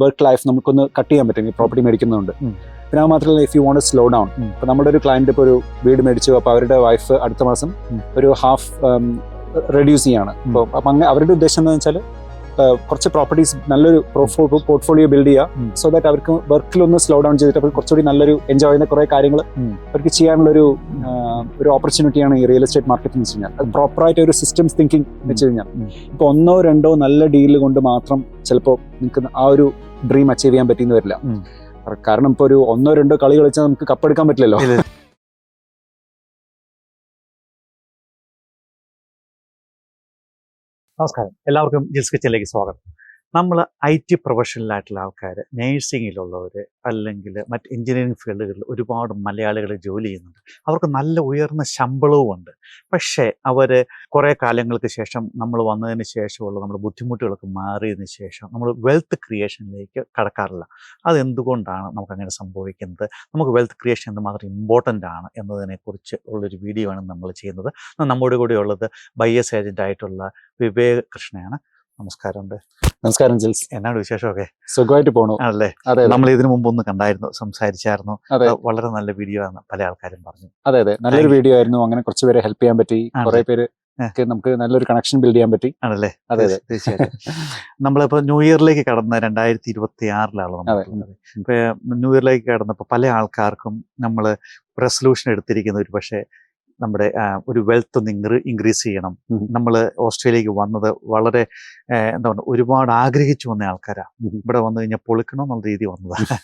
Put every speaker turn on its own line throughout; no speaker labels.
Work life നമുക്കൊന്ന് cut ചെയ്യാൻ പറ്റും ഈ പ്രോപ്പർട്ടി മേടിക്കുന്നതുകൊണ്ട്. പിന്നെ അത് മാത്രമല്ല, if you won't slow down, ഇപ്പൊ നമ്മുടെ ഒരു ക്ലയന്റ് ഇപ്പോൾ ഒരു വീട് മേടിച്ചു, അപ്പോൾ അവരുടെ വൈഫ് അടുത്ത മാസം ഒരു ഹാഫ് റെഡ്യൂസ് ചെയ്യാണ്. അപ്പം അങ്ങനെ അവരുടെ ഉദ്ദേശം എന്താണെന്ന് വെച്ചാൽ കുറച്ച് പ്രോപ്പർട്ടീസ് നല്ലൊരു പോർട്ട്ഫോളിയോ ബിൽഡ് ചെയ്യുക, സോ ദാറ്റ് അവർക്ക് വർക്കിലൊന്ന് സ്ലോ ഡൗൺ ചെയ്തിട്ട് അവർ കുറച്ചുകൂടി നല്ലൊരു എൻജോയ് ചെയ്യുന്ന കുറേ കാര്യങ്ങൾ അവർക്ക് ചെയ്യാനുള്ളൊരു ഓപ്പർച്യൂണിറ്റിയാണ് ഈ റിയൽ എസ്റ്റേറ്റ് മാർക്കറ്റ് എന്ന് വെച്ച് കഴിഞ്ഞാൽ. അത് പ്രോപ്പറായിട്ട് ഒരു സിസ്റ്റംസ് തിങ്കിങ് വെച്ച് കഴിഞ്ഞാൽ ഇപ്പോൾ 1 or 2 നല്ല ഡീൽ കൊണ്ട് മാത്രം ചിലപ്പോൾ നിങ്ങൾക്ക് ആ ഒരു ഡ്രീം അച്ചീവ് ചെയ്യാൻ പറ്റിയെന്ന് വരില്ല. കാരണം ഇപ്പോൾ ഒരു 1 or 2 കളി കളിച്ചാൽ നമുക്ക് കപ്പെടുക്കാൻ പറ്റില്ലല്ലോ.
നമസ്കാരം, എല്ലാവർക്കും ജിൽസ് കിച്ചണിലേക്ക് സ്വാഗതം. നമ്മൾ IT പ്രൊഫഷണലായിട്ടുള്ള ആൾക്കാർ, നേഴ്സിങ്ങിലുള്ളവർ, അല്ലെങ്കിൽ മറ്റ് എഞ്ചിനീയറിംഗ് ഫീൽഡുകളിൽ ഒരുപാട് മലയാളികൾ ജോലി ചെയ്യുന്നുണ്ട്. അവർക്ക് നല്ല ഉയർന്ന ശമ്പളവും ഉണ്ട്. പക്ഷേ അവർ കുറേ കാലങ്ങൾക്ക് ശേഷം, നമ്മൾ വന്നതിന് ശേഷമുള്ള നമ്മുടെ ബുദ്ധിമുട്ടുകളൊക്കെ മാറിയതിന് ശേഷം നമ്മൾ വെൽത്ത് ക്രിയേഷനിലേക്ക് കടക്കാറില്ല. അതെന്തുകൊണ്ടാണ് നമുക്കങ്ങനെ സംഭവിക്കുന്നത്? നമുക്ക് വെൽത്ത് ക്രിയേഷൻ എന്തുമാത്രം ഇമ്പോർട്ടൻ്റ് ആണ് എന്നതിനെക്കുറിച്ച് ഉള്ളൊരു വീഡിയോ ആണ് നമ്മൾ ചെയ്യുന്നത്. നമ്മുടെ കൂടെ ഉള്ളത് ബയേഴ്സ് ഏജൻ്റ് ആയിട്ടുള്ള വിവേക് കൃഷ്ണയാണ്. നമസ്കാരമുണ്ട്.
നമസ്കാരം ജിൽസ്,
എന്നാണ് വിശേഷമൊക്കെ?
സുഖമായിട്ട് പോണു.
ആണല്ലേ? നമ്മൾ ഇതിനു മുമ്പ് ഒന്ന് കണ്ടായിരുന്നു, സംസാരിച്ചായിരുന്നു. വളരെ നല്ല വീഡിയോ ആണ് പല ആൾക്കാരും പറഞ്ഞു.
അതെ, നല്ലൊരു വീഡിയോ ആയിരുന്നു. അങ്ങനെ കുറച്ച് പേരെ ഹെൽപ്പ് ചെയ്യാൻ പറ്റി, കുറെ പേര് നമുക്ക് നല്ലൊരു കണക്ഷൻ ബിൽഡ് ചെയ്യാൻ പറ്റി.
ആണല്ലേ? അതെ, തീർച്ചയായിട്ടും. നമ്മളിപ്പോ ന്യൂ ഇയറിലേക്ക് കടന്ന 2026 ഇപ്പൊ ന്യൂ ഇയറിലേക്ക് കടന്നപ്പോൾ പല ആൾക്കാർക്കും നമ്മൾ റെസൊല്യൂഷൻ എടുത്തിരിക്കുന്ന ഒരു പക്ഷേ നമ്മുടെ ഒരു വെൽത്ത് ഒന്ന് ഇൻക്രീസ് ചെയ്യണം. നമ്മൾ ഓസ്ട്രേലിയയിലേക്ക് വന്നത് വളരെ എന്താ പറയുക, ഒരുപാട് ആഗ്രഹിച്ചു വന്ന ആൾക്കാരാണ്. ഇവിടെ വന്നു കഴിഞ്ഞാൽ പൊളിക്കണം എന്നുള്ള രീതി വന്നതാണ്.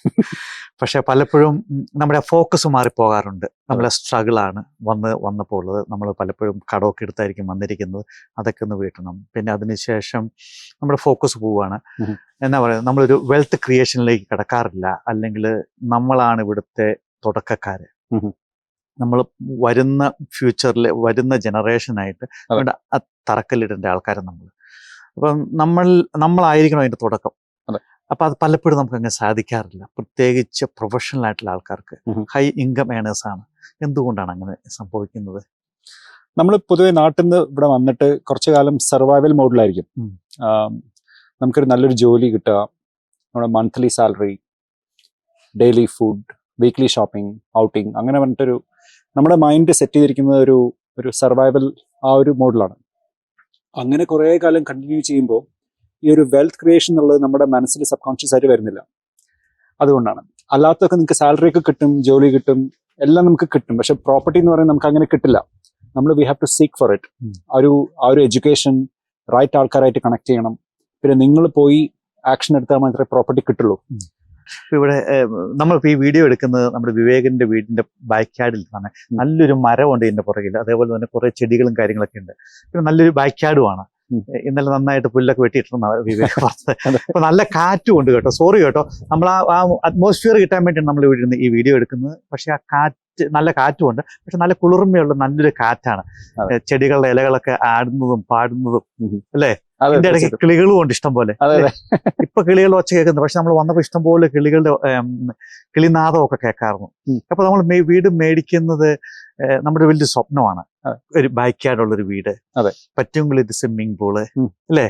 പക്ഷെ പലപ്പോഴും നമ്മുടെ ഫോക്കസ് മാറിപ്പോകാറുണ്ട്. നമ്മളെ സ്ട്രഗിളാണ് വന്നപ്പോൾ ഉള്ളത്. നമ്മൾ പലപ്പോഴും കടമൊക്കെ എടുത്തായിരിക്കും വന്നിരിക്കുന്നത്. അതൊക്കെ ഒന്ന് വീട്ടണം. പിന്നെ അതിനുശേഷം നമ്മുടെ ഫോക്കസ് പോവുകയാണ്. എന്താ പറയുക, നമ്മളൊരു വെൽത്ത് ക്രിയേഷനിലേക്ക് കിടക്കാറില്ല. അല്ലെങ്കിൽ നമ്മളാണ് ഇവിടുത്തെ തുടക്കക്കാര്. നമ്മൾ വരുന്ന ഫ്യൂച്ചറിൽ വരുന്ന ജനറേഷനായിട്ട് ഇവിടെ തറക്കല്ലിടേണ്ട ആൾക്കാരും നമ്മൾ. അപ്പം നമ്മളായിരിക്കണം അതിൻ്റെ തുടക്കം. അപ്പം അത് പലപ്പോഴും നമുക്ക് അങ്ങനെ സാധിക്കാറില്ല, പ്രത്യേകിച്ച് പ്രൊഫഷണൽ ആയിട്ടുള്ള ആൾക്കാർക്ക്. ഹൈ ഇൻകം ഏണേഴ്സാണ്. എന്തുകൊണ്ടാണ് അങ്ങനെ സംഭവിക്കുന്നത്?
നമ്മൾ പൊതുവെ നാട്ടിൽ നിന്ന് ഇവിടെ വന്നിട്ട് കുറച്ചു കാലം സർവൈവൽ മോഡിലായിരിക്കും. നമുക്കൊരു നല്ലൊരു ജോലി കിട്ടുക, നമ്മുടെ monthly salary, daily food, weekly shopping, outing, അങ്ങനെ പറഞ്ഞിട്ടൊരു നമ്മുടെ മൈൻഡ് സെറ്റ് ചെയ്തിരിക്കുന്നത് ഒരു സർവൈവൽ ആ ഒരു മോഡിലാണ്. അങ്ങനെ കുറേ കാലം കണ്ടിന്യൂ ചെയ്യുമ്പോൾ ഈ ഒരു വെൽത്ത് ക്രിയേഷൻ എന്നുള്ളത് നമ്മുടെ മനസ്സിൽ സബ് കോൺഷ്യസ് ആയിട്ട് വരുന്നില്ല. അതുകൊണ്ടാണ്. അല്ലാത്തൊക്കെ നിങ്ങൾക്ക് സാലറി ഒക്കെ കിട്ടും, ജോലി കിട്ടും, എല്ലാം നമുക്ക് കിട്ടും. പക്ഷെ പ്രോപ്പർട്ടി എന്ന് പറയുന്നത് നമുക്ക് അങ്ങനെ കിട്ടില്ല. We have to seek for it. ആ ഒരു എഡ്യൂക്കേഷൻ, റൈറ്റ് ആൾക്കാരായിട്ട് കണക്ട് ചെയ്യണം. പിന്നെ നിങ്ങൾ പോയി ആക്ഷൻ എടുത്താൽ മാത്രമേ പ്രോപ്പർട്ടി കിട്ടുള്ളൂ.
ഇവിടെ നമ്മളിപ്പോൾ ഈ വീഡിയോ എടുക്കുന്നത് നമ്മുടെ വിവേകിന്റെ വീടിന്റെ ബാക്ക് യാർഡിൽ തന്നെ. നല്ലൊരു മരമുണ്ട് ഇതിന്റെ പുറകിൽ, അതേപോലെ തന്നെ കുറെ ചെടികളും കാര്യങ്ങളൊക്കെ ഉണ്ട്. പിന്നെ നല്ലൊരു ബാക്ക് യാർഡുമാണ്. ഇന്നലെ നന്നായിട്ട് പുല്ലൊക്കെ വെട്ടിയിട്ടിരുന്ന വിവേക് പറഞ്ഞത്. അപ്പൊ നല്ല കാറ്റും ഉണ്ട് കേട്ടോ. സോറി കേട്ടോ, നമ്മൾ ആ അറ്റ്മോസ്ഫിയർ കിട്ടാൻ വേണ്ടിയാണ് നമ്മൾ ഇവിടെ ഈ വീഡിയോ എടുക്കുന്നത്. പക്ഷെ ആ കാറ്റ്, നല്ല കാറ്റുമുണ്ട്. പക്ഷെ നല്ല കുളിർമയുള്ള നല്ലൊരു കാറ്റാണ്. ചെടികളുടെ ഇലകളൊക്കെ ആടുന്നതും പാടുന്നതും അല്ലേ? അതിന്റെ ഇടയ്ക്ക് കിളികളും ഉണ്ട് ഇഷ്ടം പോലെ. ഇപ്പൊ കിളികളുടെ ഒച്ച കേൾക്കുന്നത്, പക്ഷെ നമ്മൾ വന്നപ്പോൾ ഇഷ്ടം പോലെ കിളികളുടെ കിളിനാദമൊക്കെ കേൾക്കാറുണ്ട്. അപ്പൊ നമ്മൾ വീട് മേടിക്കുന്നത് നമ്മുടെ വലിയ സ്വപ്നമാണ്. ഒരു ബാക്ക് യാർഡുള്ളൊരു വീട്, പറ്റുമെങ്കിൽ ഇത് സ്വിമ്മിംഗ് പൂള് അല്ലേ,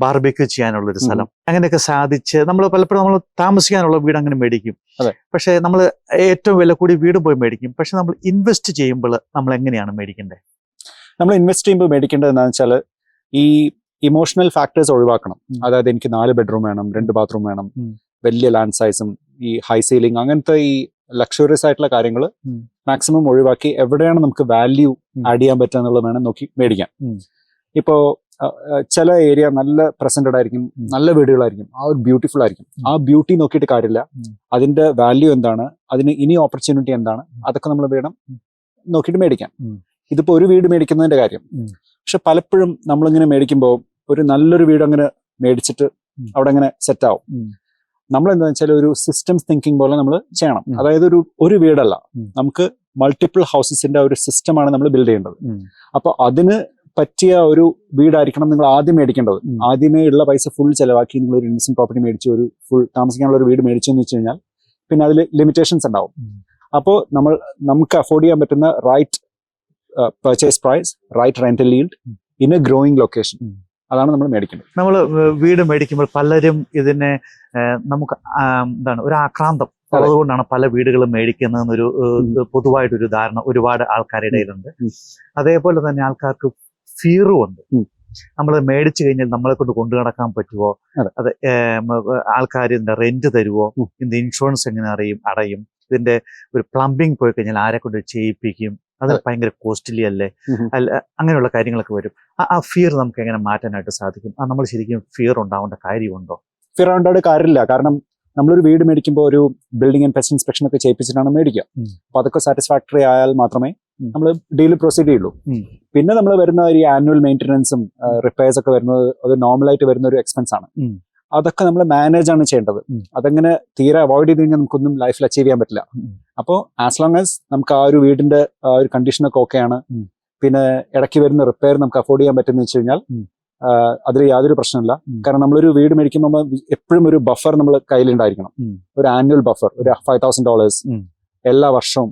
ബാർബിക്യൂ ചെയ്യാനുള്ളൊരു സ്ഥലം, അങ്ങനെയൊക്കെ സാധിച്ച് നമ്മൾ പലപ്പോഴും നമ്മൾ താമസിക്കാനുള്ള വീട് അങ്ങനെ മേടിക്കും. പക്ഷെ നമ്മൾ ഏറ്റവും വില കൂടി വീട് പോയി മേടിക്കും. പക്ഷെ നമ്മൾ ഇൻവെസ്റ്റ് ചെയ്യുമ്പോൾ നമ്മൾ എങ്ങനെയാണ് മേടിക്കേണ്ടത്?
നമ്മൾ ഇൻവെസ്റ്റ് ചെയ്യുമ്പോൾ മേടിക്കേണ്ടത് എന്താണെന്ന് വെച്ചാൽ ഈ ഇമോഷണൽ ഫാക്ടേഴ്സ് ഒഴിവാക്കണം. അതായത് എനിക്ക് 4 ബെഡ്റൂം വേണം, 2 ബാത്റൂം വേണം, വലിയ ലാൻഡ് സൈസും ഈ ഹൈ സീലിംഗ്, അങ്ങനത്തെ ഈ ലക്ഷറിയസ് ആയിട്ടുള്ള കാര്യങ്ങൾ മാക്സിമം ഒഴിവാക്കി എവിടെയാണ് നമുക്ക് വാല്യൂ ആഡ് ചെയ്യാൻ പറ്റുക എന്നുള്ളത് വേണം നോക്കി മേടിക്കാൻ. ഇപ്പോൾ ചില ഏരിയ നല്ല പ്രസന്റഡ് ആയിരിക്കും, നല്ല വീടുകളായിരിക്കും, ആ ഒരു ബ്യൂട്ടിഫുൾ ആയിരിക്കും. ആ ബ്യൂട്ടി നോക്കിയിട്ട് കാര്യമില്ല, അതിന്റെ വാല്യൂ എന്താണ്, അതിന് ഇനി ഓപ്പർച്യൂണിറ്റി എന്താണ്, അതൊക്കെ നമ്മൾ വേണം നോക്കിയിട്ട് മേടിക്കാൻ. ഇതിപ്പോ ഒരു വീട് മേടിക്കുന്നതിന്റെ കാര്യം. പക്ഷെ പലപ്പോഴും നമ്മളിങ്ങനെ മേടിക്കുമ്പോൾ ഒരു നല്ലൊരു വീട് അങ്ങനെ മേടിച്ചിട്ട് അവിടെ അങ്ങനെ സെറ്റ് ആവും. നമ്മൾ എന്താ വെച്ചാൽ ഒരു സിസ്റ്റംസ് തിങ്കിങ് പോലെ നമ്മൾ ചെയ്യണം. അതായത് ഒരു വീടല്ല, നമുക്ക് മൾട്ടിപ്പിൾ ഹൗസസിന്റെ ഒരു സിസ്റ്റമാണ് നമ്മൾ ബിൽഡ് ചെയ്യേണ്ടത്. അപ്പൊ അതിന് പറ്റിയ ഒരു വീടായിരിക്കണം നിങ്ങൾ ആദ്യം മേടിക്കേണ്ടത്. ആദ്യമേ ഉള്ള പൈസ ഫുൾ ചെലവാക്കി നിങ്ങൾ ഒരു ഇൻവെസ്റ്റ്മെന്റ് പ്രോപ്പർട്ടി മേടിച്ച് ഒരു ഫുൾ താമസിക്കാനുള്ള ഒരു വീട് മേടിച്ചു എന്ന് വെച്ച് കഴിഞ്ഞാൽ പിന്നെ അതിൽ ലിമിറ്റേഷൻസ് ഉണ്ടാവും. അപ്പോൾ നമുക്ക് അഫോർഡ് ചെയ്യാൻ പറ്റുന്ന right purchase price, right rental yield in a growing location. അതാണ് നമ്മൾ മേടിക്കേണ്ടത്.
നമ്മൾ വീട് മേടിക്കുമ്പോൾ പലരും ഇതിനെ നമുക്ക് എന്താണ് ഒരു ആക്രാന്തം അതുകൊണ്ടാണ് പല വീടുകളും മേടിക്കുന്നതെന്നൊരു പൊതുവായിട്ടൊരു ധാരണ ഒരുപാട് ആൾക്കാരുടെ ഇടയിലുണ്ട്. അതേപോലെ തന്നെ ആൾക്കാർക്ക് ഫിയറും ഉണ്ട്. നമ്മൾ മേടിച്ചു കഴിഞ്ഞാൽ നമ്മളെ കൊണ്ട് കൊണ്ടു നടക്കാൻ പറ്റുമോ, അത് ആൾക്കാർ ഇതിന്റെ റെന്റ് തരുമോ, ഇതിന്റെ ഇൻഷുറൻസ് എങ്ങനെ അടയും, ഇതിന്റെ ഒരു പ്ലംബിംഗ് പോയി കഴിഞ്ഞാൽ ആരെ കൊണ്ട് ചെയ്യിപ്പിക്കും, അത് ഭയങ്കര കോസ്റ്റ്ലി അല്ലേ, അങ്ങനെയുള്ള കാര്യങ്ങളൊക്കെ വരും. ആ ഫിയർ നമുക്ക് എങ്ങനെ മാറ്റാനായിട്ട് സാധിക്കും? നമ്മൾ ശരിക്കും ഫിയർ ഉണ്ടാവേണ്ട കാര്യമുണ്ടോ?
ഫിയർ ഉണ്ടാവേണ്ട കാര്യമില്ല. കാരണം നമ്മളൊരു വീട് മേടിക്കുമ്പോൾ ഒരു ബിൽഡിംഗ് ആൻഡ് പെസ്റ്റ് ഇൻസ്പെക്ഷൻ ഒക്കെ ചെയ്യിപ്പിച്ചിട്ടാണ് മേടിക്കുക. അപ്പൊ അതൊക്കെ സാറ്റിസ്ഫാക്ടറി ആയാൽ മാത്രമേ നമ്മൾ ഡീൽ പ്രൊസീഡ് ചെയ്യുള്ളൂ. പിന്നെ നമ്മൾ വരുന്ന ഈ ആനുവൽ മെയിൻ്റനൻസും റിപ്പയർസ് ഒക്കെ വരുന്നത് അത് നോർമലായിട്ട് വരുന്ന ഒരു എക്സ്പെൻസ് ആണ്. അതൊക്കെ നമ്മൾ മാനേജ് ആണ് ചെയ്യേണ്ടത്. അതങ്ങനെ തീരെ അവോയ്ഡ് ചെയ്ത് കഴിഞ്ഞാൽ നമുക്കൊന്നും ലൈഫിൽ അച്ചീവ് ചെയ്യാൻ പറ്റില്ല. അപ്പോൾ ആസ് ലോങ് ആസ് നമുക്ക് ആ ഒരു വീടിന്റെ ആ ഒരു കണ്ടീഷനൊക്കെ ഓക്കെയാണ്, പിന്നെ ഇടയ്ക്ക് വരുന്ന റിപ്പയർ നമുക്ക് അഫോർഡ് ചെയ്യാൻ പറ്റുന്ന വെച്ച് കഴിഞ്ഞാൽ അതിൽ യാതൊരു പ്രശ്നമില്ല. കാരണം നമ്മളൊരു വീട് മേടിക്കുമ്പോൾ എപ്പോഴും ഒരു ബഫർ നമ്മൾ കയ്യിലുണ്ടായിരിക്കണം. ഒരു ആനുവൽ ബഫർ, ഒരു $5,000 എല്ലാ വർഷവും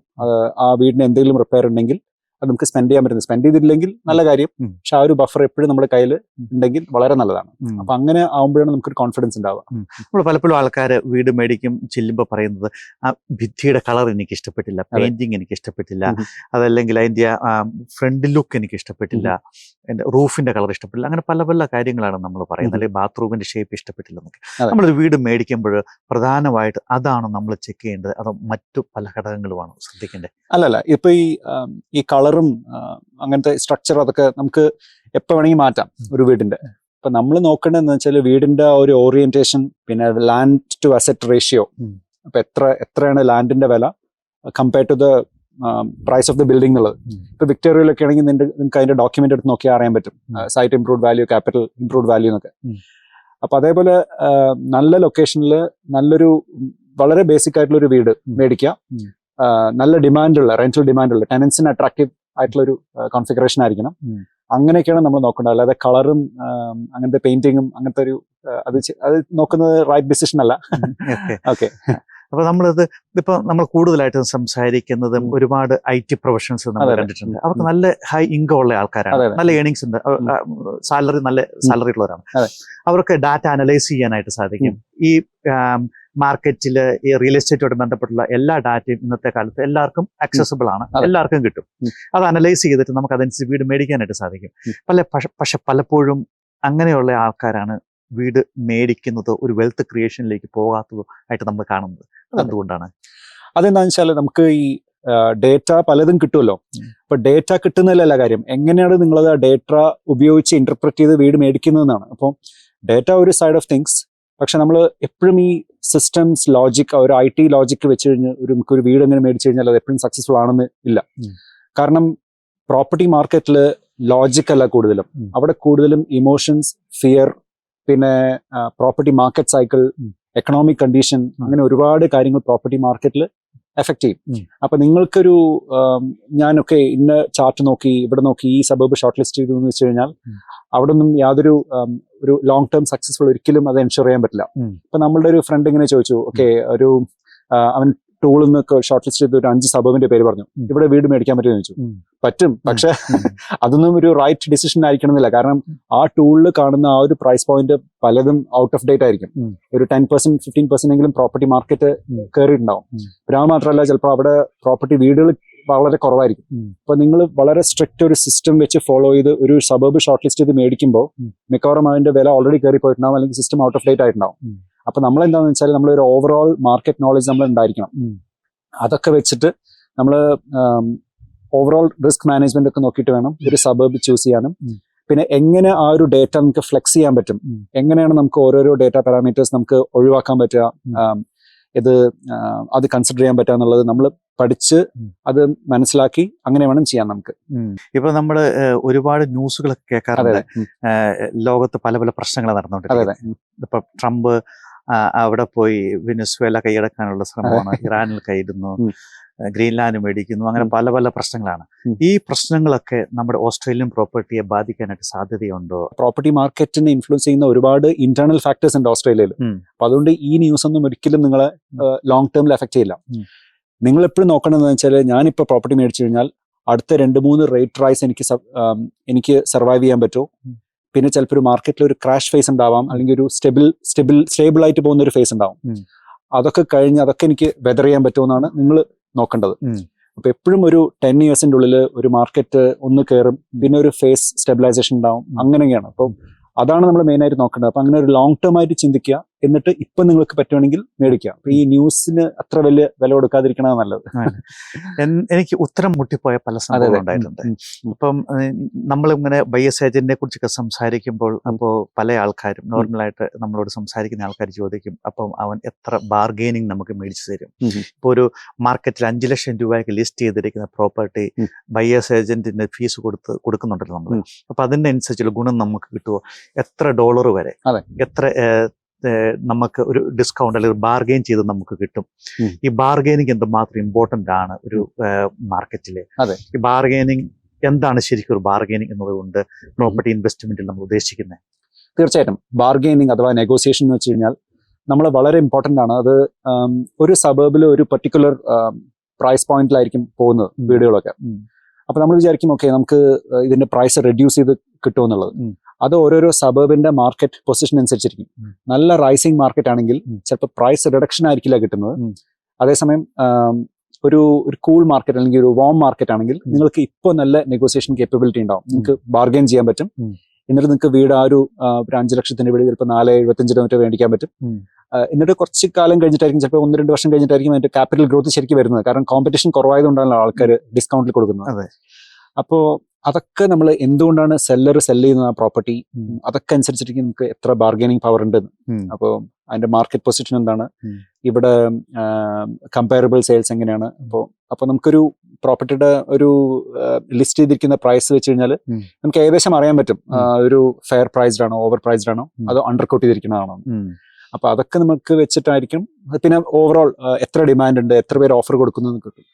ആ വീടിന് എന്തെങ്കിലും റിപ്പയർ ഉണ്ടെങ്കിൽ അത് നമുക്ക് സ്പെൻഡ് ചെയ്യാൻ പറ്റുന്നത്. സ്പെൻഡ് ചെയ്തിട്ടില്ലെങ്കിൽ നല്ല കാര്യം, പക്ഷെ ആ ഒരു ബഫർ എപ്പോഴും നമ്മുടെ കയ്യിൽ ഉണ്ടെങ്കിൽ വളരെ നല്ലതാണ്. അപ്പൊ അങ്ങനെ ആവുമ്പോഴാണ് നമുക്കൊരു കോൺഫിഡൻസ് ഉണ്ടാവുക.
നമ്മൾ പലപ്പോഴും ആൾക്കാർ വീട് മേടിക്കും ചെല്ലുമ്പോൾ പറയുന്നത് ആ ഭിത്തിയുടെ കളർ എനിക്ക് ഇഷ്ടപ്പെട്ടില്ല, പെയിന്റിങ് എനിക്ക് ഇഷ്ടപ്പെട്ടില്ല, അതല്ലെങ്കിൽ അതിന്റെ ഫ്രണ്ട് ലുക്ക് എനിക്ക് ഇഷ്ടപ്പെട്ടില്ല, എന്റെ റൂഫിന്റെ കളർ ഇഷ്ടപ്പെട്ടില്ല, അങ്ങനെ പല പല കാര്യങ്ങളാണ് നമ്മൾ പറയുന്നത്. അല്ലെങ്കിൽ ബാത്റൂമിന്റെ ഷേപ്പ് ഇഷ്ടപ്പെട്ടില്ല എന്നൊക്കെ. നമ്മളൊരു വീട് മേടിക്കുമ്പോൾ പ്രധാനമായിട്ട് അതാണ് നമ്മൾ ചെക്ക് ചെയ്യേണ്ടത്, അത് മറ്റു പല ഘടകങ്ങളുമാണ് ശ്രദ്ധിക്കേണ്ടത്?
അല്ലല്ല, ഇപ്പൊ ഈ കളറും അങ്ങനത്തെ സ്ട്രക്ചർ അതൊക്കെ നമുക്ക് എപ്പോ വേണമെങ്കിൽ മാറ്റാം ഒരു വീടിന്റെ. ഇപ്പൊ നമ്മൾ നോക്കേണ്ടതെന്ന് വെച്ചാൽ വീടിന്റെ ഒരു ഓറിയന്റേഷൻ, പിന്നെ ലാൻഡ് ടു അസറ്റ് റേഷ്യോ. അപ്പൊ എത്രയാണ് ലാൻഡിന്റെ വില compare to the price of the building എന്നുള്ളത്. ഇപ്പൊ വിക്ടോറിയയിലൊക്കെ ആണെങ്കിൽ നിങ്ങൾക്ക് അതിന്റെ ഡോക്യുമെന്റ് എടുത്ത് നോക്കിയാൽ അറിയാൻ പറ്റും, site improved value, capital improved value എന്നൊക്കെ. അപ്പൊ അതേപോലെ നല്ല ലൊക്കേഷനിൽ നല്ലൊരു വളരെ ബേസിക് ആയിട്ടുള്ള ഒരു വീട് മേടിക്കുക. നല്ല ഡിമാൻഡുള്ള, റെന്റൽ ഡിമാൻഡുള്ള, ടെനൻസിന് അട്രാക്റ്റീവ് ആയിട്ടുള്ള ഒരു കോൺഫിഗറേഷൻ ആയിരിക്കണം. അങ്ങനെയൊക്കെയാണ് നമ്മൾ നോക്കേണ്ടത്. അല്ലാതെ കളറും അങ്ങനത്തെ പെയിന്റിങ്ങും അങ്ങനത്തെ ഒരു അത് നോക്കുന്നത് റൈറ്റ് ഡിസിഷൻ അല്ല. ഓക്കെ.
അപ്പൊ നമ്മൾ കൂടുതലായിട്ടും സംസാരിക്കുന്നതും ഒരുപാട് IT പ്രൊഫഷണൽസ് നമ്മൾ കണ്ടിട്ടുണ്ട്. അവർക്ക് നല്ല ഹൈ ഇൻകം ഉള്ള ആൾക്കാരാണ്, നല്ല ഏണിങ്സ് ഉണ്ട്, നല്ല സാലറി ഉള്ളവരാണ്. അവർക്ക് ഡാറ്റ അനലൈസ് ചെയ്യാനായിട്ട് സാധിക്കും. ഈ മാർക്കറ്റിൽ ഈ റിയൽ എസ്റ്റേറ്റുമായിട്ട് ബന്ധപ്പെട്ടുള്ള എല്ലാ ഡാറ്റയും ഇന്നത്തെ കാലത്ത് എല്ലാവർക്കും ആക്സസിബിൾ ആണ്, എല്ലാവർക്കും കിട്ടും. അത് അനലൈസ് ചെയ്തിട്ട് നമുക്ക് അതനുസരിച്ച് വീട് മേടിക്കാനായിട്ട് സാധിക്കും. പക്ഷെ പലപ്പോഴും അങ്ങനെയുള്ള ആൾക്കാരാണ് വീട് മേടിക്കുന്നത് ഒരു വെൽത്ത് ക്രിയേഷനിലേക്ക് പോകാത്തതും ആയിട്ട് നമ്മൾ കാണുന്നത്. അതെന്തുകൊണ്ടാണ്?
അതെന്താണെന്ന് വെച്ചാൽ നമുക്ക് ഈ ഡേറ്റ പലതും കിട്ടുമല്ലോ. അപ്പൊ ഡേറ്റ കിട്ടുന്നതിലല്ല കാര്യം, എങ്ങനെയാണ് നിങ്ങളത് ആ ഡേറ്റ ഉപയോഗിച്ച് ഇന്റർപ്രറ്റ് ചെയ്ത് വീട് മേടിക്കുന്നതെന്നാണ്. അപ്പോൾ ഡേറ്റ ഒരു സൈഡ് ഓഫ് തിങ്സ്, പക്ഷെ നമ്മൾ എപ്പോഴും ഈ സിസ്റ്റംസ് ലോജിക്, ഒരു IT ലോജിക് വെച്ച് കഴിഞ്ഞാൽ നമുക്കൊരു വീട് എങ്ങനെ മേടിച്ചു കഴിഞ്ഞാൽ അത് എപ്പോഴും സക്സസ്ഫുൾ ആണെന്ന് ഇല്ല. കാരണം പ്രോപ്പർട്ടി മാർക്കറ്റിൽ ലോജിക് അല്ല കൂടുതലും, അവിടെ കൂടുതലും ഇമോഷൻസ്, ഫിയർ, പിന്നെ property market cycle, economic condition, അങ്ങനെ ഒരുപാട് കാര്യങ്ങൾ പ്രോപ്പർട്ടി മാർക്കറ്റിൽ എഫക്ട് ചെയ്യും. അപ്പൊ നിങ്ങൾക്കൊരു ഞാനൊക്കെ ഇന്ന ചാർട്ട് നോക്കി ഇവിടെ നോക്കി ഈ സബർബ് ഷോർട്ട് ലിസ്റ്റ് ചെയ്തു എന്ന് വെച്ച് കഴിഞ്ഞാൽ അവിടെ ഒന്നും യാതൊരു ഒരു ലോങ് ടേം സക്സസ്ഫുൾ ഒരിക്കലും അത് എൻഷുർ ചെയ്യാൻ പറ്റില്ല. ഇപ്പൊ നമ്മളുടെ ഒരു ഫ്രണ്ട് ഇങ്ങനെ ചോദിച്ചു, ഓക്കെ അവൻ ടൂളിൽ നിന്ന് ഷോർട്ട് ലിസ്റ്റ് ചെയ്ത് ഒരു 5 സബർബിന്റെ പേര് പറഞ്ഞു, ഇവിടെ വീട് മേടിക്കാൻ പറ്റുമെന്ന് ചോദിച്ചു. പറ്റും, പക്ഷെ അതൊന്നും ഒരു റൈറ്റ് ഡിസിഷൻ ആയിരിക്കണമെന്നില്ല. കാരണം ആ ടൂളിൽ കാണുന്ന ആ ഒരു പ്രൈസ് പോയിന്റ് പലതും ഔട്ട് ഓഫ് ഡേറ്റ് ആയിരിക്കും. ഒരു 10%, 15% എങ്കിലും പ്രോപ്പർട്ടി മാർക്കറ്റ് കയറിയിട്ടുണ്ടാവും. പിന്നെ അത് മാത്രമല്ല, ചിലപ്പോൾ അവിടെ പ്രോപ്പർട്ടി വീടുകൾ വളരെ കുറവായിരിക്കും. അപ്പൊ നിങ്ങൾ വളരെ സ്ട്രിക്റ്റ് ഒരു സിസ്റ്റം വെച്ച് ഫോളോ ചെയ്ത് ഒരു സബർബ് ഷോർട്ട് ലിസ്റ്റ് ചെയ്ത് മേടിക്കുമ്പോൾ മിക്കവാറും അതിന്റെ വില ഓൾറെഡി കയറി പോയിട്ടുണ്ടാവും, അല്ലെങ്കിൽ സിസ്റ്റം ഔട്ട് ഓഫ് ഡേറ്റ് ആയിട്ടുണ്ടാവും. അപ്പൊ നമ്മൾ എന്താണെന്ന് വെച്ചാൽ നമ്മളൊരു ഓവറോൾ മാർക്കറ്റ് നോളജ് നമ്മൾ ഉണ്ടായിരിക്കണം. അതൊക്കെ വെച്ചിട്ട് നമ്മൾ ഓവറോൾ റിസ്ക് മാനേജ്മെന്റ് ഒക്കെ നോക്കിയിട്ട് വേണം ഒരു സബർബ് ചൂസ് ചെയ്യാനും. പിന്നെ എങ്ങനെ ആ ഒരു ഡേറ്റ നമുക്ക് ഫ്ലെക്സ് ചെയ്യാൻ പറ്റും, എങ്ങനെയാണ് നമുക്ക് ഓരോരോ ഡേറ്റ പാരാമീറ്റേഴ്സ് നമുക്ക് ഒഴിവാക്കാൻ പറ്റുക, അത് കൺസിഡർ ചെയ്യാൻ പറ്റുക എന്നുള്ളത് നമ്മൾ പഠിച്ച് അത് മനസ്സിലാക്കി അങ്ങനെ വേണം ചെയ്യാൻ നമുക്ക്.
ഇപ്പൊ നമ്മള് ഒരുപാട് ന്യൂസുകളൊക്കെ കേൾക്കാറുണ്ട്, ലോകത്ത് പല പല പ്രശ്നങ്ങൾ നടന്നുകൊണ്ടിരിക്കുന്നത്. ഇപ്പൊ ട്രംപ് അവിടെ പോയി വെനസ്വേല കൈയടക്കാനുള്ള ശ്രമമാണ്, ഇറാനിൽ കയറുന്നു, ഗ്രീൻലാൻഡ് മേടിക്കുന്നു, അങ്ങനെ പല പല പ്രശ്നങ്ങളാണ്. ഈ പ്രശ്നങ്ങളൊക്കെ നമ്മുടെ ഓസ്ട്രേലിയൻ പ്രോപ്പർട്ടിയെ ബാധിക്കാനായിട്ട് സാധ്യതയുണ്ടോ?
പ്രോപ്പർട്ടി മാർക്കറ്റിനെ ഇൻഫ്ലുവൻസ് ചെയ്യുന്ന ഒരുപാട് ഇന്റേണൽ ഫാക്ടേഴ്സ് ഉണ്ട് ഓസ്ട്രേലിയയിൽ. അപ്പൊ അതുകൊണ്ട് ഈ ന്യൂസ് ഒന്നും ഒരിക്കലും നിങ്ങളെ ലോങ് ടേമിൽ എഫക്ട് ചെയ്യില്ല. നിങ്ങൾ എപ്പോഴും നോക്കണമെന്ന് വെച്ചാൽ, ഞാനിപ്പോൾ പ്രോപ്പർട്ടി മേടിച്ചു കഴിഞ്ഞാൽ അടുത്ത 2-3 റേറ്റ് റൈസ് എനിക്ക് സർവൈവ് ചെയ്യാൻ പറ്റുമോ, പിന്നെ ചിലപ്പോൾ ഒരു മാർക്കറ്റിൽ ഒരു ക്രാഷ് ഫേസ് ഉണ്ടാവാം, അല്ലെങ്കിൽ ഒരു സ്റ്റേബിൾ ആയിട്ട് പോകുന്ന ഒരു ഫേസ് ഉണ്ടാവും. അതൊക്കെ കഴിഞ്ഞ് അതൊക്കെ എനിക്ക് വെതർ ചെയ്യാൻ പറ്റുമെന്നാണ് നിങ്ങൾ നോക്കേണ്ടത്. അപ്പൊ എപ്പോഴും ഒരു 10 yearsന്റെ ഉള്ളിൽ ഒരു മാർക്കറ്റ് ഒന്ന് കയറും, പിന്നെ ഒരു ഫേസ് സ്റ്റെബിലൈസേഷൻ ഉണ്ടാവും, അങ്ങനെയൊക്കെയാണ്. അപ്പോൾ അതാണ് നമ്മൾ മെയിൻ ആയിട്ട് നോക്കേണ്ടത്. അപ്പൊ അങ്ങനെ ഒരു ലോങ് ടേം ആയിട്ട് ചിന്തിക്കുക, എന്നിട്ട് ഇപ്പൊ നിങ്ങൾക്ക് പറ്റുവാണെങ്കിൽ മേടിക്കുക. അപ്പൊ ഈ ന്യൂസിന് അത്ര വലിയ വില കൊടുക്കാതിരിക്കണത് നല്ലത്.
എനിക്ക് ഉത്തരം മുട്ടിപ്പോയ പല സംഭവങ്ങളും ഉണ്ടായിട്ടുണ്ട്. അപ്പം നമ്മളിങ്ങനെ ബയേഴ്സ് ഏജന്റിനെ കുറിച്ചൊക്കെ സംസാരിക്കുമ്പോൾ അപ്പോൾ പല ആൾക്കാരും നോർമലായിട്ട് നമ്മളോട് സംസാരിക്കുന്ന ആൾക്കാർ ചോദിക്കും, അപ്പം അവൻ എത്ര ബാർഗെയിനിങ് നമുക്ക് മേടിച്ചു തരും? ഇപ്പോൾ ഒരു മാർക്കറ്റിൽ 5 ലക്ഷം രൂപയ്ക്ക് ലിസ്റ്റ് ചെയ്തിരിക്കുന്ന പ്രോപ്പർട്ടി ബയേഴ്സ് ഏജന്റിന് ഫീസ് കൊടുക്കുന്നുണ്ടല്ലോ നമ്മൾ. അപ്പൊ അതിന്റെ അനുസരിച്ചുള്ള ഗുണം നമുക്ക് കിട്ടുമോ? എത്ര ഡോളർ വരെ, എത്ര നമുക്ക് ഒരു ഡിസ്കൗണ്ട് അല്ലെങ്കിൽ ബാർഗെയിൻ ചെയ്ത് നമുക്ക് കിട്ടും? ഈ ബാർഗെയിനിങ് എന്തുമാത്രം ഇമ്പോർട്ടന്റ് ആണ് ഒരു മാർക്കറ്റില്? ഈ ബാർഗെയിനിങ് എന്താണ് ശരിക്കും ഒരു ബാർഗെയിനിങ് എന്നതുകൊണ്ട് പ്രോപ്പർട്ടി ഇൻവെസ്റ്റ്മെന്റിൽ നമ്മൾ ഉദ്ദേശിക്കുന്നത്?
തീർച്ചയായിട്ടും ബാർഗെയിനിങ് അഥവാ നെഗോസിയേഷൻ എന്ന് വെച്ച് കഴിഞ്ഞാൽ നമ്മൾ വളരെ ഇമ്പോർട്ടന്റ് ആണ്. അത് ഒരു സബർബിൽ ഒരു പെർട്ടിക്കുലർ പ്രൈസ് പോയിന്റിലായിരിക്കും പോകുന്നത് വീടുകളൊക്കെ. അപ്പൊ നമ്മൾ വിചാരിക്കും ഓക്കെ നമുക്ക് ഇതിന്റെ പ്രൈസ് റെഡ്യൂസ് ചെയ്ത് കിട്ടുമെന്നുള്ളത്. അത് ഓരോരോ സബർബിന്റെ മാർക്കറ്റ് പൊസിഷൻ അനുസരിച്ചിരിക്കും. നല്ല റൈസിംഗ് മാർക്കറ്റ് ആണെങ്കിൽ ചിലപ്പോൾ പ്രൈസ് റിഡക്ഷൻ ആയിരിക്കില്ല കിട്ടുന്നത്. അതേസമയം ഒരു കൂൾ മാർക്കറ്റ് അല്ലെങ്കിൽ ഒരു വാം മാർക്കറ്റ് ആണെങ്കിൽ നിങ്ങൾക്ക് ഇപ്പോൾ നല്ല നെഗോസിയേഷൻ കേപ്പബിലിറ്റി ഉണ്ടാവും, നിങ്ങൾക്ക് ബാർഗെയിൻ ചെയ്യാൻ പറ്റും. എന്നിട്ട് നിങ്ങൾക്ക് വീട് ഒരു 5 ലക്ഷത്തിന്റെ വീട് ചിലപ്പോൾ 4.75 മേടിക്കാൻ പറ്റും. എന്നിട്ട് കുറച്ച് കാലം കഴിഞ്ഞിട്ടായിരിക്കും, ചിലപ്പോൾ 1-2 വർഷം കഴിഞ്ഞിട്ടായിരിക്കും അതിന്റെ ക്യാപിറ്റൽ ഗ്രോത്ത് ശരിക്കും വരുന്നത്. കാരണം കോമ്പറ്റീഷൻ കുറവായതുകൊണ്ടാണല്ലോ ആൾക്കാർ ഡിസ്കൗണ്ടിൽ കൊടുക്കുന്നത്. അപ്പോൾ അതൊക്കെ നമ്മൾ എന്തുകൊണ്ടാണ് സെല്ലർ സെല്ല് ചെയ്യുന്ന ആ പ്രോപ്പർട്ടി, അതൊക്കെ അനുസരിച്ചിരിക്കും നമുക്ക് എത്ര ബാർഗെയിനിങ് പവർ ഉണ്ട്. അപ്പോൾ അതിന്റെ മാർക്കറ്റ് പൊസിഷൻ എന്താണ്, ഇവിടെ കമ്പയറബിൾ സെയിൽസ് എങ്ങനെയാണ്. അപ്പോൾ നമുക്കൊരു പ്രോപ്പർട്ടിയുടെ ഒരു ലിസ്റ്റ് ചെയ്തിരിക്കുന്ന പ്രൈസ് വെച്ച് കഴിഞ്ഞാൽ നമുക്ക് ഏകദേശം അറിയാൻ പറ്റും ഒരു ഫെയർ പ്രൈസ്ഡ് ആണോ, ഓവർ പ്രൈസ്ഡ് ആണോ, അതോ അണ്ടർ കോട്ട് ചെയ്തിരിക്കുന്നതാണോ. അപ്പൊ അതൊക്കെ നമുക്ക് വെച്ചിട്ടായിരിക്കും. പിന്നെ ഓവറോൾ എത്ര ഡിമാൻഡ് ഉണ്ട്, എത്ര പേര് ഓഫർ കൊടുക്കുന്നു കിട്ടും.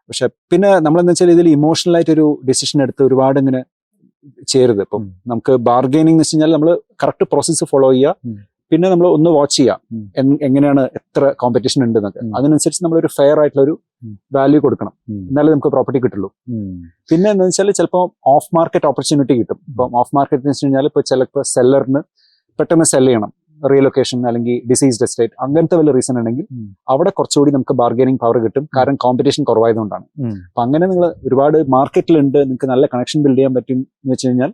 പക്ഷെ പിന്നെ നമ്മളെന്ന് വെച്ചാൽ ഇതിൽ ഇമോഷണൽ ആയിട്ട് ഒരു ഡിസിഷൻ എടുത്ത് ഒരുപാട് ഇങ്ങനെ ചെയ്യരുത്. ഇപ്പം നമുക്ക് ബാർഗെയിനിങ് എന്ന് വെച്ച് കഴിഞ്ഞാൽ നമ്മൾ കറക്റ്റ് പ്രോസസ്സ് ഫോളോ ചെയ്യുക, പിന്നെ നമ്മൾ ഒന്ന് വാച്ച് ചെയ്യുക എങ്ങനെയാണ്, എത്ര കോമ്പറ്റീഷൻ ഉണ്ട് എന്നൊക്കെ. അതിനനുസരിച്ച് നമ്മളൊരു ഫെയർ ആയിട്ടുള്ള ഒരു വാല്യൂ കൊടുക്കണം, എന്നാലേ നമുക്ക് പ്രോപ്പർട്ടി കിട്ടുള്ളൂ. പിന്നെ എന്താ വെച്ചാൽ ചിലപ്പോൾ ഓഫ് മാർക്കറ്റ് ഓപ്പർച്യൂണിറ്റി കിട്ടും. ഇപ്പം ഓഫ് മാർക്കറ്റ് എന്ന് വെച്ച് കഴിഞ്ഞാൽ ഇപ്പോൾ ചിലപ്പോൾ സെല്ലറിന് പെട്ടെന്ന് സെല് ചെയ്യണം, റീലൊക്കേഷൻ അല്ലെങ്കിൽ ഡിസീസ്ഡ് എസ്റ്റേറ്റ്, അങ്ങനത്തെ വല്ല റീസൺ ഉണ്ടെങ്കിൽ അവിടെ കുറച്ചുകൂടി നമുക്ക് ബാർഗെയിനിങ് പവർ കിട്ടും, കാരണം കോമ്പറ്റീഷൻ കുറവായതുകൊണ്ടാണ്. അപ്പൊ അങ്ങനെ നിങ്ങൾ ഒരുപാട് മാർക്കറ്റിലുണ്ട്, നിങ്ങൾക്ക് നല്ല കണക്ഷൻ ബിൽഡ് ചെയ്യാൻ പറ്റും എന്ന് വെച്ച് കഴിഞ്ഞാൽ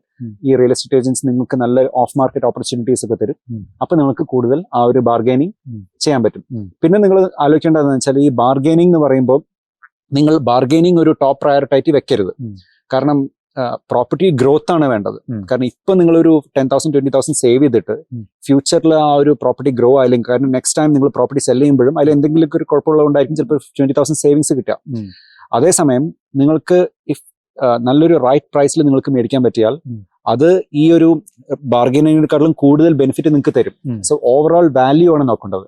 ഈ റിയൽ എസ്റ്റേറ്റ് ഏജൻസി നിങ്ങൾക്ക് നല്ല ഓഫ് മാർക്കറ്റ് ഓപ്പർച്യൂണിറ്റീസ് ഒക്കെ തരും. അപ്പൊ നിങ്ങൾക്ക് കൂടുതൽ ആ ഒരു ബാർഗെയിനിങ് ചെയ്യാൻ പറ്റും. പിന്നെ നിങ്ങൾ ആലോചിക്കേണ്ടതെന്ന് വെച്ചാൽ ഈ ബാർഗെയിനിങ് എന്ന് പറയുമ്പോൾ നിങ്ങൾ ബാർഗെയിനിങ് ഒരു ടോപ്പ് പ്രയോറിറ്റി ആയിട്ട് വെക്കരുത്. കാരണം പ്രോപ്പർട്ടി ഗ്രോത്ത് ആണ് വേണ്ടത്. കാരണം ഇപ്പൊ നിങ്ങളൊരു 10,000 20,000 സേവ് ചെയ്തിട്ട് ഫ്യൂച്ചറിൽ ആ ഒരു പ്രോപ്പർട്ടി ഗ്രോ ആയാലും, കാരണം നെക്സ്റ്റ് ടൈം നിങ്ങൾ പ്രോപ്പർട്ടി സെല് ചെയ്യുമ്പോഴും അതിൽ എന്തെങ്കിലും ഒരു കുഴപ്പമുള്ളതുകൊണ്ടായിരിക്കും ചിലപ്പോൾ 20,000 സേവിങ്സ് കിട്ടുക. അതേസമയം നിങ്ങൾക്ക് നല്ലൊരു റൈറ്റ് പ്രൈസിൽ നിങ്ങൾക്ക് മേടിക്കാൻ പറ്റിയാൽ അത് ഈ ഒരു ബാർഗെയിനിങ്ങിനെക്കാളും കൂടുതൽ ബെനിഫിറ്റ് നിങ്ങൾക്ക് തരും. സോ ഓവറോൾ വാല്യൂ ആണ് നോക്കേണ്ടത്,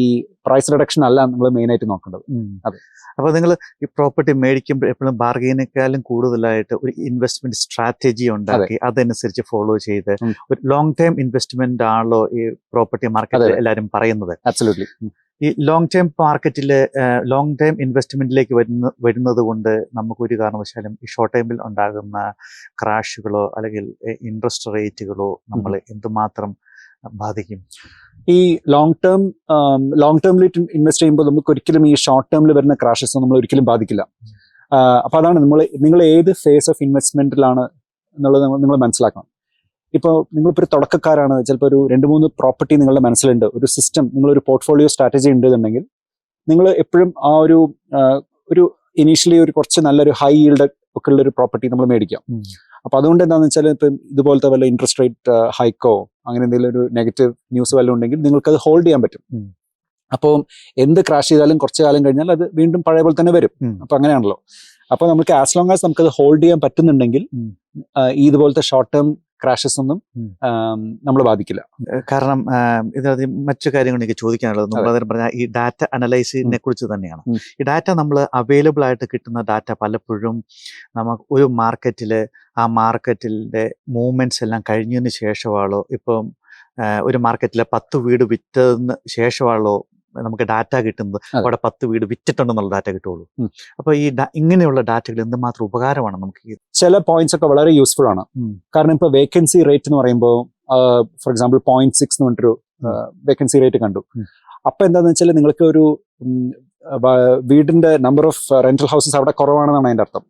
ഈ പ്രൈസ് റിഡക്ഷൻ അല്ല നമ്മൾ മെയിൻ ആയിട്ട് നോക്കേണ്ടത്. അതെ.
അപ്പൊ നിങ്ങൾ ഈ പ്രോപ്പർട്ടി മേടിക്കുമ്പോൾ എപ്പോഴും ബാർഗെയിനേക്കാളും കൂടുതലായിട്ട് ഒരു ഇൻവെസ്റ്റ്മെന്റ് സ്ട്രാറ്റജി ഉണ്ടാക്കി അതനുസരിച്ച് ഫോളോ ചെയ്ത് ഒരു ലോങ് ടേം ഇൻവെസ്റ്റ്മെന്റ് ആണല്ലോ ഈ പ്രോപ്പർട്ടി മാർക്കറ്റിൽ എല്ലാവരും പറയുന്നത്.
അബ്സല്യൂട്ട്ലി.
ഈ ലോങ് ടേം മാർക്കറ്റില് ലോങ് ടേം ഇൻവെസ്റ്റ്മെന്റിലേക്ക് വരുന്നത് കൊണ്ട് നമുക്ക് ഒരു കാരണവശാലും ഈ ഷോർട്ട് ടൈമിൽ ഉണ്ടാകുന്ന ക്രാഷുകളോ അല്ലെങ്കിൽ ഇൻട്രസ്റ്റ് റേറ്റുകളോ നമ്മൾ എന്തുമാത്രം ബാധിക്കും?
ഈ ലോങ് ടേമിൽ ഇൻവെസ്റ്റ് ചെയ്യുമ്പോൾ നമുക്ക് ഒരിക്കലും ഈ ഷോർട്ട് ടേമിൽ വരുന്ന ക്രാഷസ് നമ്മൾ ഒരിക്കലും ബാധിക്കില്ല. അപ്പൊ അതാണ് നിങ്ങൾ ഏത് ഫേസ് ഓഫ് ഇൻവെസ്റ്റ്മെന്റിലാണ് എന്നുള്ളത് നിങ്ങൾ മനസ്സിലാക്കണം. ഇപ്പോൾ നിങ്ങളിപ്പോൾ ഒരു തുടക്കക്കാരാണ്, ചിലപ്പോൾ ഒരു 2-3 പ്രോപ്പർട്ടി നിങ്ങളുടെ മനസ്സിലുണ്ട്, ഒരു സിസ്റ്റം, നിങ്ങളൊരു പോർട്ട്ഫോളിയോ സ്ട്രാറ്റജി ഉണ്ടെന്നുണ്ടെങ്കിൽ നിങ്ങൾ എപ്പോഴും ആ ഒരു ഇനീഷ്യലി ഒരു കുറച്ച് നല്ലൊരു ഹൈ ഈൽഡ് ഒക്കെ ഉള്ള ഒരു പ്രോപ്പർട്ടി നമ്മൾ മേടിക്കാം. അപ്പൊ അതുകൊണ്ട് എന്താണെന്ന് വെച്ചാൽ ഇപ്പം ഇതുപോലത്തെ വല്ല ഇൻട്രസ്റ്റ് റേറ്റ് ഹൈക്കോ അങ്ങനെ എന്തെങ്കിലും ഒരു നെഗറ്റീവ് ന്യൂസ് വല്ലതും ഉണ്ടെങ്കിൽ നിങ്ങൾക്ക് അത് ഹോൾഡ് ചെയ്യാൻ പറ്റും. അപ്പോൾ എന്ത് ക്രാഷ് ചെയ്താലും കുറച്ച് കാലം കഴിഞ്ഞാൽ അത് വീണ്ടും പഴയ പോലെ തന്നെ വരും. അപ്പൊ അങ്ങനെയാണല്ലോ. അപ്പൊ നമുക്ക് ആസ് ലോങ് ആസ് നമുക്കത് ഹോൾഡ് ചെയ്യാൻ പറ്റുന്നുണ്ടെങ്കിൽ ഇതുപോലത്തെ ഷോർട്ട് ടേം ക്രാഷസ് ഒന്നും നമ്മൾ ബാധിക്കില്ല.
കാരണം ഇതിനകത്ത് മറ്റു കാര്യങ്ങൾ എനിക്ക് ചോദിക്കാനുള്ളത് നമ്മൾ പറഞ്ഞാൽ ഈ ഡാറ്റ അനലൈസിനെ കുറിച്ച് തന്നെയാണ്. ഈ ഡാറ്റ നമ്മൾ അവൈലബിൾ ആയിട്ട് കിട്ടുന്ന ഡാറ്റ പലപ്പോഴും നമുക്ക് ഒരു മാർക്കറ്റില് ആ മാർക്കറ്റിന്റെ മൂവ്മെന്റ്സ് എല്ലാം കഴിഞ്ഞതിന് ശേഷമാണോ, ഇപ്പം ഒരു മാർക്കറ്റിലെ 10 വീട് വിറ്റതിന് ശേഷമാണോ നമുക്ക് ഡാറ്റ കിട്ടുന്നത്
അതെ.
അവിടെ 10 വീട് വിറ്റിട്ടുണ്ടെന്നുള്ള ഡാറ്റ കിട്ടുള്ളൂ.
ഉം.
അപ്പോൾ ഈ ഇങ്ങനെയുള്ള ഡാറ്റകൾ എന്തുമാത്രം ഉപകാരമാണ് നമുക്ക്
ചില പോയിന്റ്സ് ഒക്കെ വളരെ യൂസ്ഫുൾ ആണ്. കാരണം ഇപ്പൊ വേക്കൻസി റേറ്റ് എന്ന് പറയുമ്പോൾ ഫോർ എക്സാമ്പിൾ 0.6 എന്ന് പറഞ്ഞിട്ടൊരു വേക്കൻസി റേറ്റ് കണ്ടു. അപ്പൊ എന്താന്ന് വെച്ചാൽ നിങ്ങൾക്ക് ഒരു വീടിന്റെ നമ്പർ ഓഫ് റെന്റൽ ഹൗസസ് അവിടെ കുറവാണെന്നാണ് അതിന്റെ അർത്ഥം.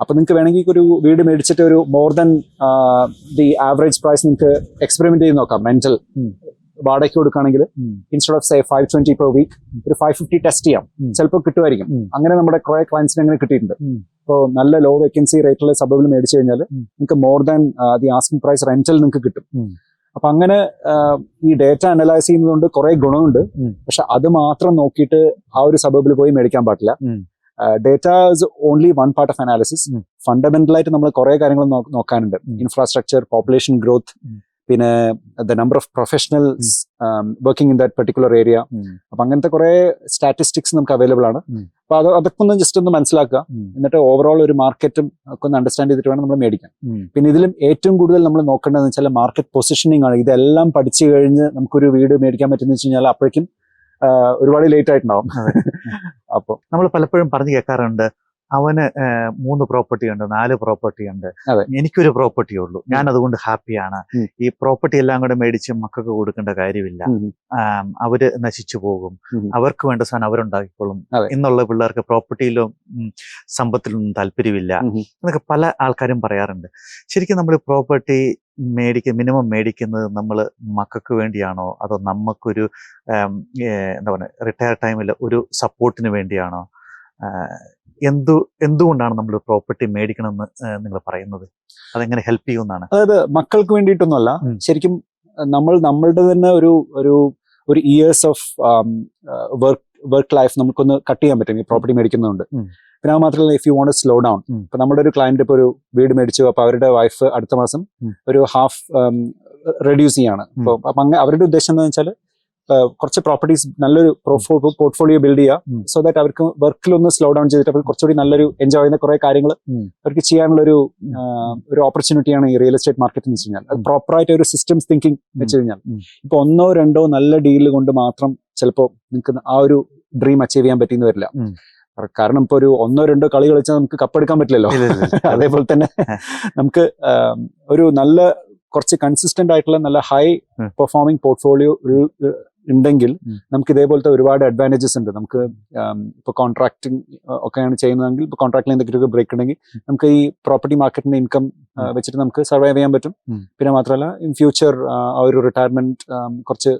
അപ്പൊ നിങ്ങൾക്ക് വേണമെങ്കിൽ ഒരു വീട് മേടിച്ചിട്ട് ഒരു more than the average price നിങ്ങൾക്ക് എക്സ്പെരിമെന്റ് ചെയ്ത് നോക്കാം. റെന്റൽ വാടകയ്ക്ക് കൊടുക്കുകയാണെങ്കിൽ instead of say 520 per week ഒരു 550 ടെസ്റ്റ് ചെയ്യാം, ചിലപ്പോൾ കിട്ടുമായിരിക്കും. അങ്ങനെ നമ്മുടെ കുറെ ക്ലയൻസിന് അങ്ങനെ കിട്ടിയിട്ടുണ്ട്. ഇപ്പോൾ നല്ല ലോ വേക്കൻസി റേറ്റുള്ള സബബിൽ മേടിച്ചു കഴിഞ്ഞാൽ നിങ്ങൾക്ക് more than the asking price rental നിങ്ങൾക്ക് കിട്ടും. അപ്പൊ അങ്ങനെ ഈ ഡേറ്റ അനലൈസ് ചെയ്യുന്നതുകൊണ്ട് കുറെ ഗുണമുണ്ട്. പക്ഷെ അത് മാത്രം നോക്കിയിട്ട് ആ ഒരു സബബിൽ പോയി മേടിക്കാൻ പാടില്ല. Data is only one part of analysis. Fundamental ആയിട്ട് നമ്മൾ കുറെ കാര്യങ്ങൾ നോക്കാനുണ്ട്. ഇൻഫ്രാസ്ട്രക്ചർ, പോപ്പുലേഷൻ ഗ്രോത്ത്, പിന്നെ the number of professionals working in that particular area. അപ്പൊ അങ്ങനത്തെ കുറെ സ്റ്റാറ്റിസ്റ്റിക്സ് നമുക്ക് അവൈലബിൾ ആണ്. അപ്പൊ അതൊക്കെ ഒന്ന് ജസ്റ്റ് ഒന്ന് മനസ്സിലാക്കുക. എന്നിട്ട് ഓവറോൾ ഒരു മാർക്കറ്റും ഒക്കെ ഒന്ന് അണ്ടർസ്റ്റാൻഡ് ചെയ്തിട്ട് വേണം നമ്മൾ മേടിക്കാൻ. പിന്നെ ഇതിലും ഏറ്റവും കൂടുതൽ നമ്മൾ നോക്കേണ്ടതെന്ന് വെച്ചാൽ മാർക്കറ്റ് പൊസിഷനിങ് ആണ്. ഇതെല്ലാം പഠിച്ചു കഴിഞ്ഞ് നമുക്കൊരു വീട് മേടിക്കാൻ പറ്റുന്ന വെച്ച് കഴിഞ്ഞാൽ അപ്പോഴേക്കും ഒരുപാട് ലേറ്റ് ആയിട്ടുണ്ടാവും. അപ്പൊ
നമ്മൾ പലപ്പോഴും പറഞ്ഞു കേൾക്കാറുണ്ട്, അവന് 3 പ്രോപ്പർട്ടി ഉണ്ട്, 4 പ്രോപ്പർട്ടി ഉണ്ട്, എനിക്കൊരു പ്രോപ്പർട്ടി ഉള്ളൂ, ഞാൻ അതുകൊണ്ട് ഹാപ്പിയാണ്, ഈ പ്രോപ്പർട്ടി എല്ലാം കൂടെ മേടിച്ച് മക്കൾക്ക് കൊടുക്കേണ്ട കാര്യമില്ല, അവര് നശിച്ചു പോകും, അവർക്ക് വേണ്ട സാധനം അവരുണ്ടാക്കിക്കോളും എന്നുള്ള പിള്ളേർക്ക് പ്രോപ്പർട്ടിയിലും സമ്പത്തിലൊന്നും താല്പര്യമില്ല എന്നൊക്കെ പല ആൾക്കാരും പറയാറുണ്ട്. ശരിക്കും നമ്മൾ പ്രോപ്പർട്ടി മിനിമം മേടിക്കുന്നത് നമ്മൾ മക്കൾക്ക് വേണ്ടിയാണോ, അതോ നമുക്കൊരു എന്താ പറയുക റിട്ടയർ ടൈമിൽ ഒരു സപ്പോർട്ടിന് വേണ്ടിയാണോ? എന്തുകൊണ്ടാണ് നമ്മൾ പ്രോപ്പർട്ടി മേടിക്കണമെന്ന് നിങ്ങൾ പറയുന്നത്? അതെങ്ങനെ ഹെൽപ്പ് ചെയ്യുമെന്നാണ്?
അതായത് മക്കൾക്ക് വേണ്ടിയിട്ടൊന്നുമല്ല, ശരിക്കും നമ്മളുടെ തന്നെ ഒരു ഇയേഴ്സ് ഓഫ് വർക്ക് ലൈഫ് നമുക്കൊന്ന് കട്ട് ചെയ്യാൻ പറ്റും ഈ പ്രോപ്പർട്ടി മേടിക്കുന്നതുകൊണ്ട്. പിന്നെ അത് മാത്രമല്ല, if you won't slow down, ഇപ്പൊ നമ്മുടെ ഒരു ക്ലയന്റ് ഇപ്പൊ ഒരു വീട് മേടിച്ചു, അപ്പൊ അവരുടെ വൈഫ് അടുത്ത മാസം ഒരു ഹാഫ് റെഡ്യൂസ് ചെയ്യാണ്. അപ്പൊ അവരുടെ ഉദ്ദേശം എന്താണെന്ന് വെച്ചാൽ കുറച്ച് പ്രോപ്പർട്ടീസ് നല്ലൊരു പോർട്ട്ഫോളിയോ ബിൽഡ് ചെയ്യുക, സോ ദാറ്റ് അവർക്ക് വർക്കിലൊന്ന് സ്ലോ ഡൗൺ ചെയ്തിട്ട് അവർ കുറച്ചുകൂടി നല്ലൊരു എൻജോയ് ചെയ്യുന്ന കുറെ കാര്യങ്ങൾ അവർക്ക് ചെയ്യാനുള്ള ഒരു ഓപ്പർച്യൂണിറ്റിയാണ് ഈ റിയൽ എസ്റ്റേറ്റ് മാർക്കറ്റ് എന്ന് വെച്ച് കഴിഞ്ഞാൽ. അത് പ്രോപ്പറായിട്ട് ഒരു സിസ്റ്റംസ് തിങ്കിങ് വെച്ച് കഴിഞ്ഞാൽ ഇപ്പൊ 1-2 നല്ല ഡീൽ കൊണ്ട് മാത്രം ചിലപ്പോൾ നിങ്ങൾക്ക് ആ ഒരു ഡ്രീം അച്ചീവ് ചെയ്യാൻ പറ്റിയെന്ന് വരില്ല. കാരണം ഇപ്പൊ ഒരു 1-2 കളി കളിച്ചാൽ നമുക്ക് കപ്പെടുക്കാൻ പറ്റില്ലല്ലോ. അതേപോലെ തന്നെ നമുക്ക് ഒരു നല്ല കുറച്ച് കൺസിസ്റ്റന്റ് ആയിട്ടുള്ള നല്ല ഹൈ പെർഫോമിംഗ് പോർട്ട്ഫോളിയോ ഉണ്ടെങ്കിൽ നമുക്ക് ഇതേപോലത്തെ ഒരുപാട് അഡ്വാൻറ്റേജസ് ഉണ്ട്. നമുക്ക് ഇപ്പൊ കോൺട്രാക്ടിങ് ഒക്കെയാണ് ചെയ്യുന്നതെങ്കിൽ ഇപ്പൊ കോൺട്രാക്റ്റിൽ എന്തെങ്കിലും ബ്രേക്ക് ഉണ്ടെങ്കിൽ നമുക്ക് ഈ പ്രോപ്പർട്ടി മാർക്കറ്റിന്റെ ഇൻകം വെച്ചിട്ട് നമുക്ക് സർവൈവ് ചെയ്യാൻ പറ്റും. പിന്നെ മാത്രമല്ല ഇൻ ഫ്യൂച്ചർ ആ ഒരു റിട്ടയർമെന്റ് കുറച്ച്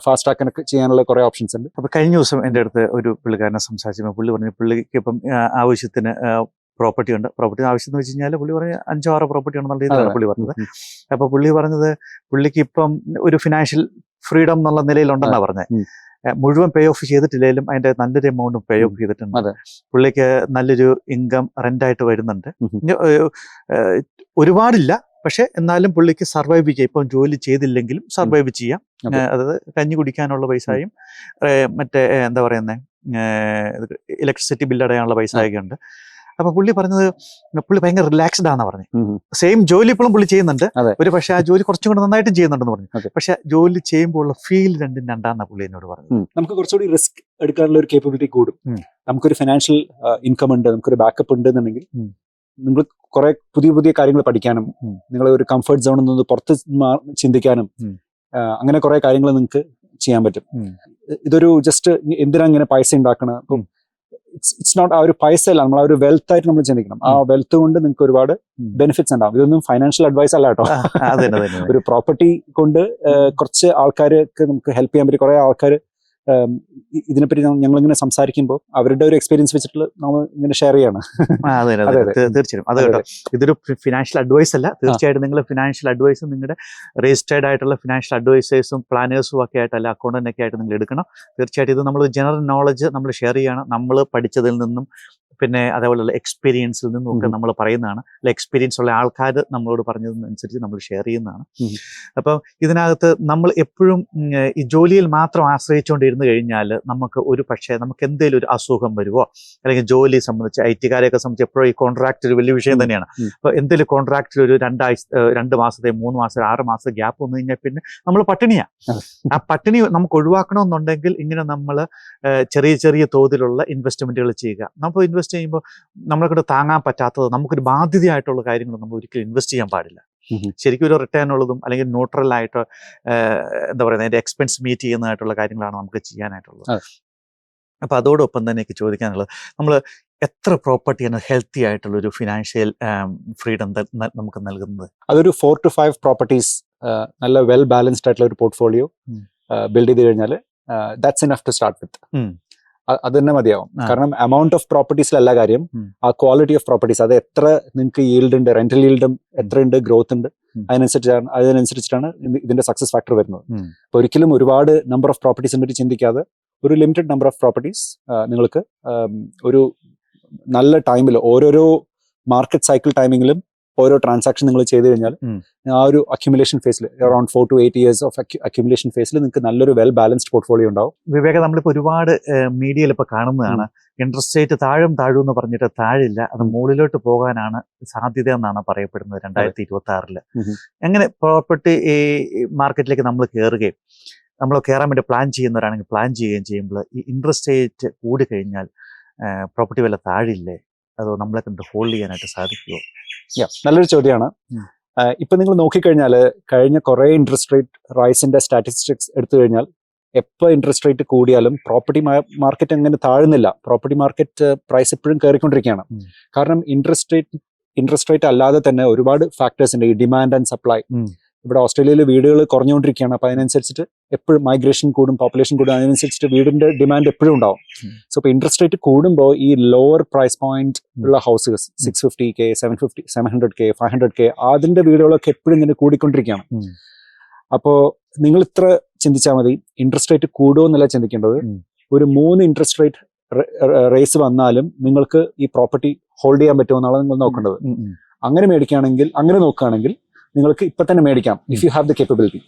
ഫാസ്റ്റ് ആക്കാനൊക്കെ ചെയ്യാനുള്ള കുറെ ഓപ്ഷൻസ് ഉണ്ട്.
അപ്പൊ കഴിഞ്ഞ ദിവസം എൻ്റെ അടുത്ത് ഒരു പുള്ളിക്കാരനെ സംസാരിച്ചപ്പോൾ പുള്ളി പറഞ്ഞു, പുള്ളിക്ക് ഇപ്പം ആവശ്യത്തിന് പ്രോപ്പർട്ടി ഉണ്ട്. പ്രോപ്പർട്ടി ആവശ്യം എന്ന് വെച്ച് കഴിഞ്ഞാൽ പുള്ളി പറഞ്ഞ 5-6 പ്രോപ്പർട്ടി ഉണ്ടെന്നുള്ള രീതിയിലാണ് പുള്ളി പറഞ്ഞത്. അപ്പൊ പുള്ളി പറഞ്ഞത് പുള്ളിക്ക് ഇപ്പം ഒരു ഫിനാൻഷ്യൽ ഫ്രീഡം എന്നുള്ള നിലയിലുണ്ടെന്നാ പറഞ്ഞത്. മുഴുവൻ പേ ഓഫ് ചെയ്തിട്ടില്ലെങ്കിലും അതിന്റെ നല്ലൊരു എമൗണ്ട് പേ ഓഫ് ചെയ്തിട്ടുണ്ട്. പുള്ളിക്ക് നല്ലൊരു ഇൻകം റെന്റായിട്ട് വരുന്നുണ്ട്. ഒരുപാടില്ല, പക്ഷെ എന്നാലും പുള്ളിക്ക് സർവൈവ് ചെയ്യാം. ഇപ്പം ജോലി ചെയ്തില്ലെങ്കിലും സർവൈവ് ചെയ്യാം. അതായത് കഞ്ഞി കുടിക്കാനുള്ള പൈസയും മറ്റേ എന്താ പറയുന്നത് ഇലക്ട്രിസിറ്റി ബില്ല് അടയാനുള്ള പൈസയൊക്കെ ഉണ്ട്. അപ്പൊ പുള്ളി പറഞ്ഞത് പുള്ളി ഭയങ്കര റിലാക്സ്ഡ് ആണെന്ന് പറഞ്ഞു. സെയിം ജോലി ഇപ്പോഴും പുള്ളി ചെയ്യുന്നുണ്ട്, ഒരു പക്ഷെ ആ ജോലി കുറച്ചും കൂടെ നന്നായിട്ട് ചെയ്യുന്നുണ്ടെന്ന് പറഞ്ഞു. പക്ഷെ ജോലി ചെയ്യുമ്പോൾ ഉള്ള ഫീൽ രണ്ടാന്ന പുള്ളി എന്നോട് പറഞ്ഞു.
നമുക്ക് കുറച്ചുകൂടി റിസ്ക് എടുക്കാനുള്ള ഒരു കേപ്പബിലിറ്റി കൂടും. നമുക്കൊരു ഫിനാൻഷ്യൽ ഇൻകം ഉണ്ട്, നമുക്കൊരു ബാക്കപ്പ് ഉണ്ട് എന്നുണ്ടെങ്കിൽ നിങ്ങൾ കുറെ പുതിയ കാര്യങ്ങൾ പഠിക്കാനും നിങ്ങളെ ഒരു കംഫർട്ട് സോണിൽ നിന്ന് പുറത്ത് ചിന്തിക്കാനും അങ്ങനെ കുറെ കാര്യങ്ങൾ നിങ്ങൾക്ക് ചെയ്യാൻ പറ്റും. ഇതൊരു ജസ്റ്റ് എന്തിനാ ഇങ്ങനെ പൈസ ഉണ്ടാക്കണം? അപ്പം ഇറ്റ്സ് നോട്ട് ആ ഒരു പൈസ അല്ല, നമ്മൾ ആ ഒരു വെൽത്ത് ആയിട്ട് നമ്മൾ ചിന്തിക്കണം. ആ വെൽത്ത് കൊണ്ട് നിങ്ങൾക്ക് ഒരുപാട് ബെനിഫിറ്റ്സ് ഉണ്ടാവും. ഇതൊന്നും ഫൈനാൻഷ്യൽ അഡ്വൈസ് അല്ല കേട്ടോ. ഒരു പ്രോപ്പർട്ടി കൊണ്ട് കുറച്ച് ആൾക്കാർക്ക് നമുക്ക് ഹെൽപ്പ് ചെയ്യാൻ പറ്റും. കുറെ ആൾക്കാർ ഇതിനെപ്പറ്റി ഞങ്ങളിങ്ങനെ സംസാരിക്കുമ്പോൾ അവരുടെ ഒരു എക്സ്പീരിയൻസ് വെച്ചിട്ട് നമ്മൾ ഇങ്ങനെ ഷെയർ ചെയ്യാണ്.
തീർച്ചയായും അത് കേട്ടോ, ഇതൊരു ഫിനാൻഷ്യൽ അഡ്വൈസ് അല്ല. തീർച്ചയായിട്ടും നിങ്ങൾ ഫിനാൻഷ്യൽ അഡ്വൈസും നിങ്ങളുടെ രജിസ്റ്റേർഡ് ആയിട്ടുള്ള ഫിനാൻഷ്യൽ അഡ്വൈസേഴ്സും പ്ലാനേഴ്സും ഒക്കെ ആയിട്ടല്ല അക്കൗണ്ടന്റൊക്കെ ആയിട്ട് നിങ്ങൾ എടുക്കണം. തീർച്ചയായിട്ടും ഇത് നമ്മൾ ജനറൽ നോളജ് നമ്മൾ ഷെയർ ചെയ്യാണ്. നമ്മൾ പഠിച്ചതിൽ നിന്നും പിന്നെ അതേപോലെയുള്ള എക്സ്പീരിയൻസിൽ നിന്നും ഒക്കെ നമ്മൾ പറയുന്നതാണ്. എക്സ്പീരിയൻസ് ഉള്ള ആൾക്കാർ നമ്മളോട് പറഞ്ഞതിനനുസരിച്ച് നമ്മൾ ഷെയർ ചെയ്യുന്നതാണ്. അപ്പം ഇതിനകത്ത് നമ്മൾ എപ്പോഴും ഈ ജോലിയിൽ മാത്രം ആശ്രയിച്ചുകൊണ്ടിരുന്നു കഴിഞ്ഞാൽ നമുക്ക് നമുക്ക് എന്തെങ്കിലും ഒരു അസുഖം വരുമോ, അല്ലെങ്കിൽ ജോലി സംബന്ധിച്ച് IT-കാരെയൊക്കെ സംബന്ധിച്ച് എപ്പോഴും ഈ കോൺട്രാക്ട് ഒരു വലിയ വിഷയം തന്നെയാണ്. അപ്പോൾ എന്തെങ്കിലും കോൺട്രാക്റ്റിൽ ഒരു 2 മാസത്തെ 3 മാസം 6 മാസം ഗ്യാപ്പ് വന്നു കഴിഞ്ഞാൽ പിന്നെ നമ്മൾ പട്ടിണിയാണ്. ആ പട്ടിണി നമുക്ക് ഒഴിവാക്കണമെന്നുണ്ടെങ്കിൽ ഇങ്ങനെ നമ്മൾ ചെറിയ ചെറിയ തോതിലുള്ള ഇൻവെസ്റ്റ്മെന്റുകൾ ചെയ്യുക. നമ്മൾ ഇൻവെസ്റ്റ് ചെയ്യുമ്പോൾ നമ്മളെ കൊണ്ട് താങ്ങാൻ പറ്റാത്തത്, നമുക്കൊരു ബാധ്യതയായിട്ടുള്ള കാര്യങ്ങൾ നമ്മൾ ഒരിക്കലും ഇൻവെസ്റ്റ് ചെയ്യാൻ പാടില്ല. ശരിക്കും ഒരു റിട്ടേൺ ഉള്ളതും അല്ലെങ്കിൽ ന്യൂട്രൽ ആയിട്ട് എന്താ പറയുക, അതിന്റെ എക്സ്പെൻസ് മീറ്റ് ചെയ്യുന്നതായിട്ടുള്ള കാര്യങ്ങളാണ് നമുക്ക് ചെയ്യാനായിട്ടുള്ളത്. അപ്പൊ അതോടൊപ്പം തന്നെ എനിക്ക് ചോദിക്കാനുള്ളത്, നമ്മൾ എത്ര പ്രോപ്പർട്ടിയാണ് ഹെൽത്തി ആയിട്ടുള്ള ഒരു ഫിനാൻഷ്യൽ ഫ്രീഡം നമുക്ക് നൽകുന്നത്?
അതൊരു 4 to 5 പ്രോപ്പർട്ടീസ് നല്ല വെൽ ബാലൻസ്ഡ് ആയിട്ടുള്ള ഒരു പോർട്ട്ഫോളിയോ ബിൽഡ് ചെയ്ത് കഴിഞ്ഞാൽ that's enough to start with. അത് തന്നെ മതിയാവും. കാരണം എമൗണ്ട് ഓഫ് പ്രോപ്പർട്ടീസിലല്ല കാര്യം, ആ ക്വാളിറ്റി ഓഫ് പ്രോപ്പർട്ടീസ്, അത് എത്ര നിങ്ങൾക്ക് ഈൽഡ് ഉണ്ട്, റെന്റൽ ഈൽഡും എത്രയുണ്ട്, ഗ്രോത്ത് ഉണ്ട്, അതിനനുസരിച്ചിട്ടാണ് ഇതിന്റെ സക്സസ് ഫാക്ടർ വരുന്നത്. അപ്പൊ ഒരിക്കലും ഒരുപാട് നമ്പർ ഓഫ് പ്രോപ്പർട്ടീസിനെ പറ്റി ചിന്തിക്കാതെ ഒരു ലിമിറ്റഡ് നമ്പർ ഓഫ് പ്രോപ്പർട്ടീസ് നിങ്ങൾക്ക് ഒരു നല്ല ടൈമിൽ, ഓരോരോ മാർക്കറ്റ് സൈക്കിൾ ടൈമിങ്ങിലും ഓരോ ട്രാൻസാക്ഷൻ നിങ്ങൾ ചെയ്ത് കഴിഞ്ഞാൽ ആ ഒരു അക്യുമുലേഷൻ ഫേസിൽ around 4 to 8 years of accumulation ഫേസിൽ നിങ്ങൾക്ക് നല്ലൊരു വെൽ ബാലൻസ്ഡ് പോർട്ട്ഫോളിയോ ഉണ്ടാവും.
വിവേക, നമ്മളിപ്പോൾ ഒരുപാട് മീഡിയയിൽ ഇപ്പോൾ കാണുന്നതാണ്, ഇൻട്രസ്റ്റ് റേറ്റ് താഴും എന്ന് പറഞ്ഞിട്ട് താഴില്ല, അത് മുകളിലോട്ട് പോകാനാണ് സാധ്യത എന്നാണ് പറയപ്പെടുന്നത് 2026. എങ്ങനെ പ്രോപ്പർട്ടി മാർക്കറ്റിലേക്ക് നമ്മൾ കയറുകയും നമ്മൾ കയറാൻ വേണ്ടി പ്ലാൻ ചെയ്യുന്നവരാണെങ്കിൽ പ്ലാൻ ചെയ്യുകയും ചെയ്യുമ്പോൾ ഈ ഇൻട്രസ്റ്റ് റേറ്റ് കൂടി കഴിഞ്ഞാൽ പ്രോപ്പർട്ടി വില താഴില്ലേ, അതോ നമ്മളെ കൊണ്ട് ഹോൾഡ് ചെയ്യാനായിട്ട് സാധിക്കുമോ?
നല്ലൊരു ചോദ്യമാണ്. ഇപ്പൊ നിങ്ങൾ നോക്കിക്കഴിഞ്ഞാൽ കഴിഞ്ഞ കുറെ ഇൻട്രസ്റ്റ് റേറ്റ് റൈസിന്റെ സ്റ്റാറ്റിസ്റ്റിക്സ് എടുത്തു കഴിഞ്ഞാൽ എപ്പോൾ ഇൻട്രസ്റ്റ് റേറ്റ് കൂടിയാലും പ്രോപ്പർട്ടി മാർക്കറ്റ് അങ്ങനെ താഴുന്നില്ല. പ്രോപ്പർട്ടി മാർക്കറ്റ് പ്രൈസ് എപ്പോഴും കയറിക്കൊണ്ടിരിക്കുകയാണ്. കാരണം ഇൻട്രസ്റ്റ് റേറ്റ് അല്ലാതെ തന്നെ ഒരുപാട് ഫാക്ടേഴ്സ് ഉണ്ട്. ഈ ഡിമാൻഡ് ആൻഡ് സപ്ലൈ, ഇവിടെ ഓസ്ട്രേലിയയിൽ വീടുകൾ കുറഞ്ഞുകൊണ്ടിരിക്കുകയാണ്. അപ്പൊ അതിനനുസരിച്ചിട്ട് എപ്പോഴും മൈഗ്രേഷൻ കൂടും, പോപ്പുലേഷൻ കൂടും, അതിനനുസരിച്ചിട്ട് വീടിന്റെ ഡിമാൻഡ് എപ്പോഴും ഉണ്ടാവും. സോ ഇപ്പൊ ഇൻട്രസ്റ്റ് റേറ്റ് കൂടുമ്പോൾ ഈ ലോവർ പ്രൈസ് പോയിന്റ് ഉള്ള ഹൗസസ് 650K, 700K, 500K അതിന്റെ വീടുകളൊക്കെ എപ്പോഴും ഇങ്ങനെ കൂടിക്കൊണ്ടിരിക്കുകയാണ്. അപ്പോ നിങ്ങൾ ഇത്ര ചിന്തിച്ചാൽ മതി, ഇൻട്രസ്റ്റ് റേറ്റ് കൂടുമോ എന്നല്ല ചിന്തിക്കേണ്ടത്. ഒരു 3 ഇൻട്രസ്റ്റ് റേറ്റ് റേസ് വന്നാലും നിങ്ങൾക്ക് ഈ പ്രോപ്പർട്ടി ഹോൾഡ് ചെയ്യാൻ പറ്റുമോ എന്നുള്ളത് നിങ്ങൾ നോക്കേണ്ടത്. അങ്ങനെ നോക്കുകയാണെങ്കിൽ നിങ്ങൾക്ക് ഇപ്പൊ തന്നെ മേടിക്കാം, if you have the capability.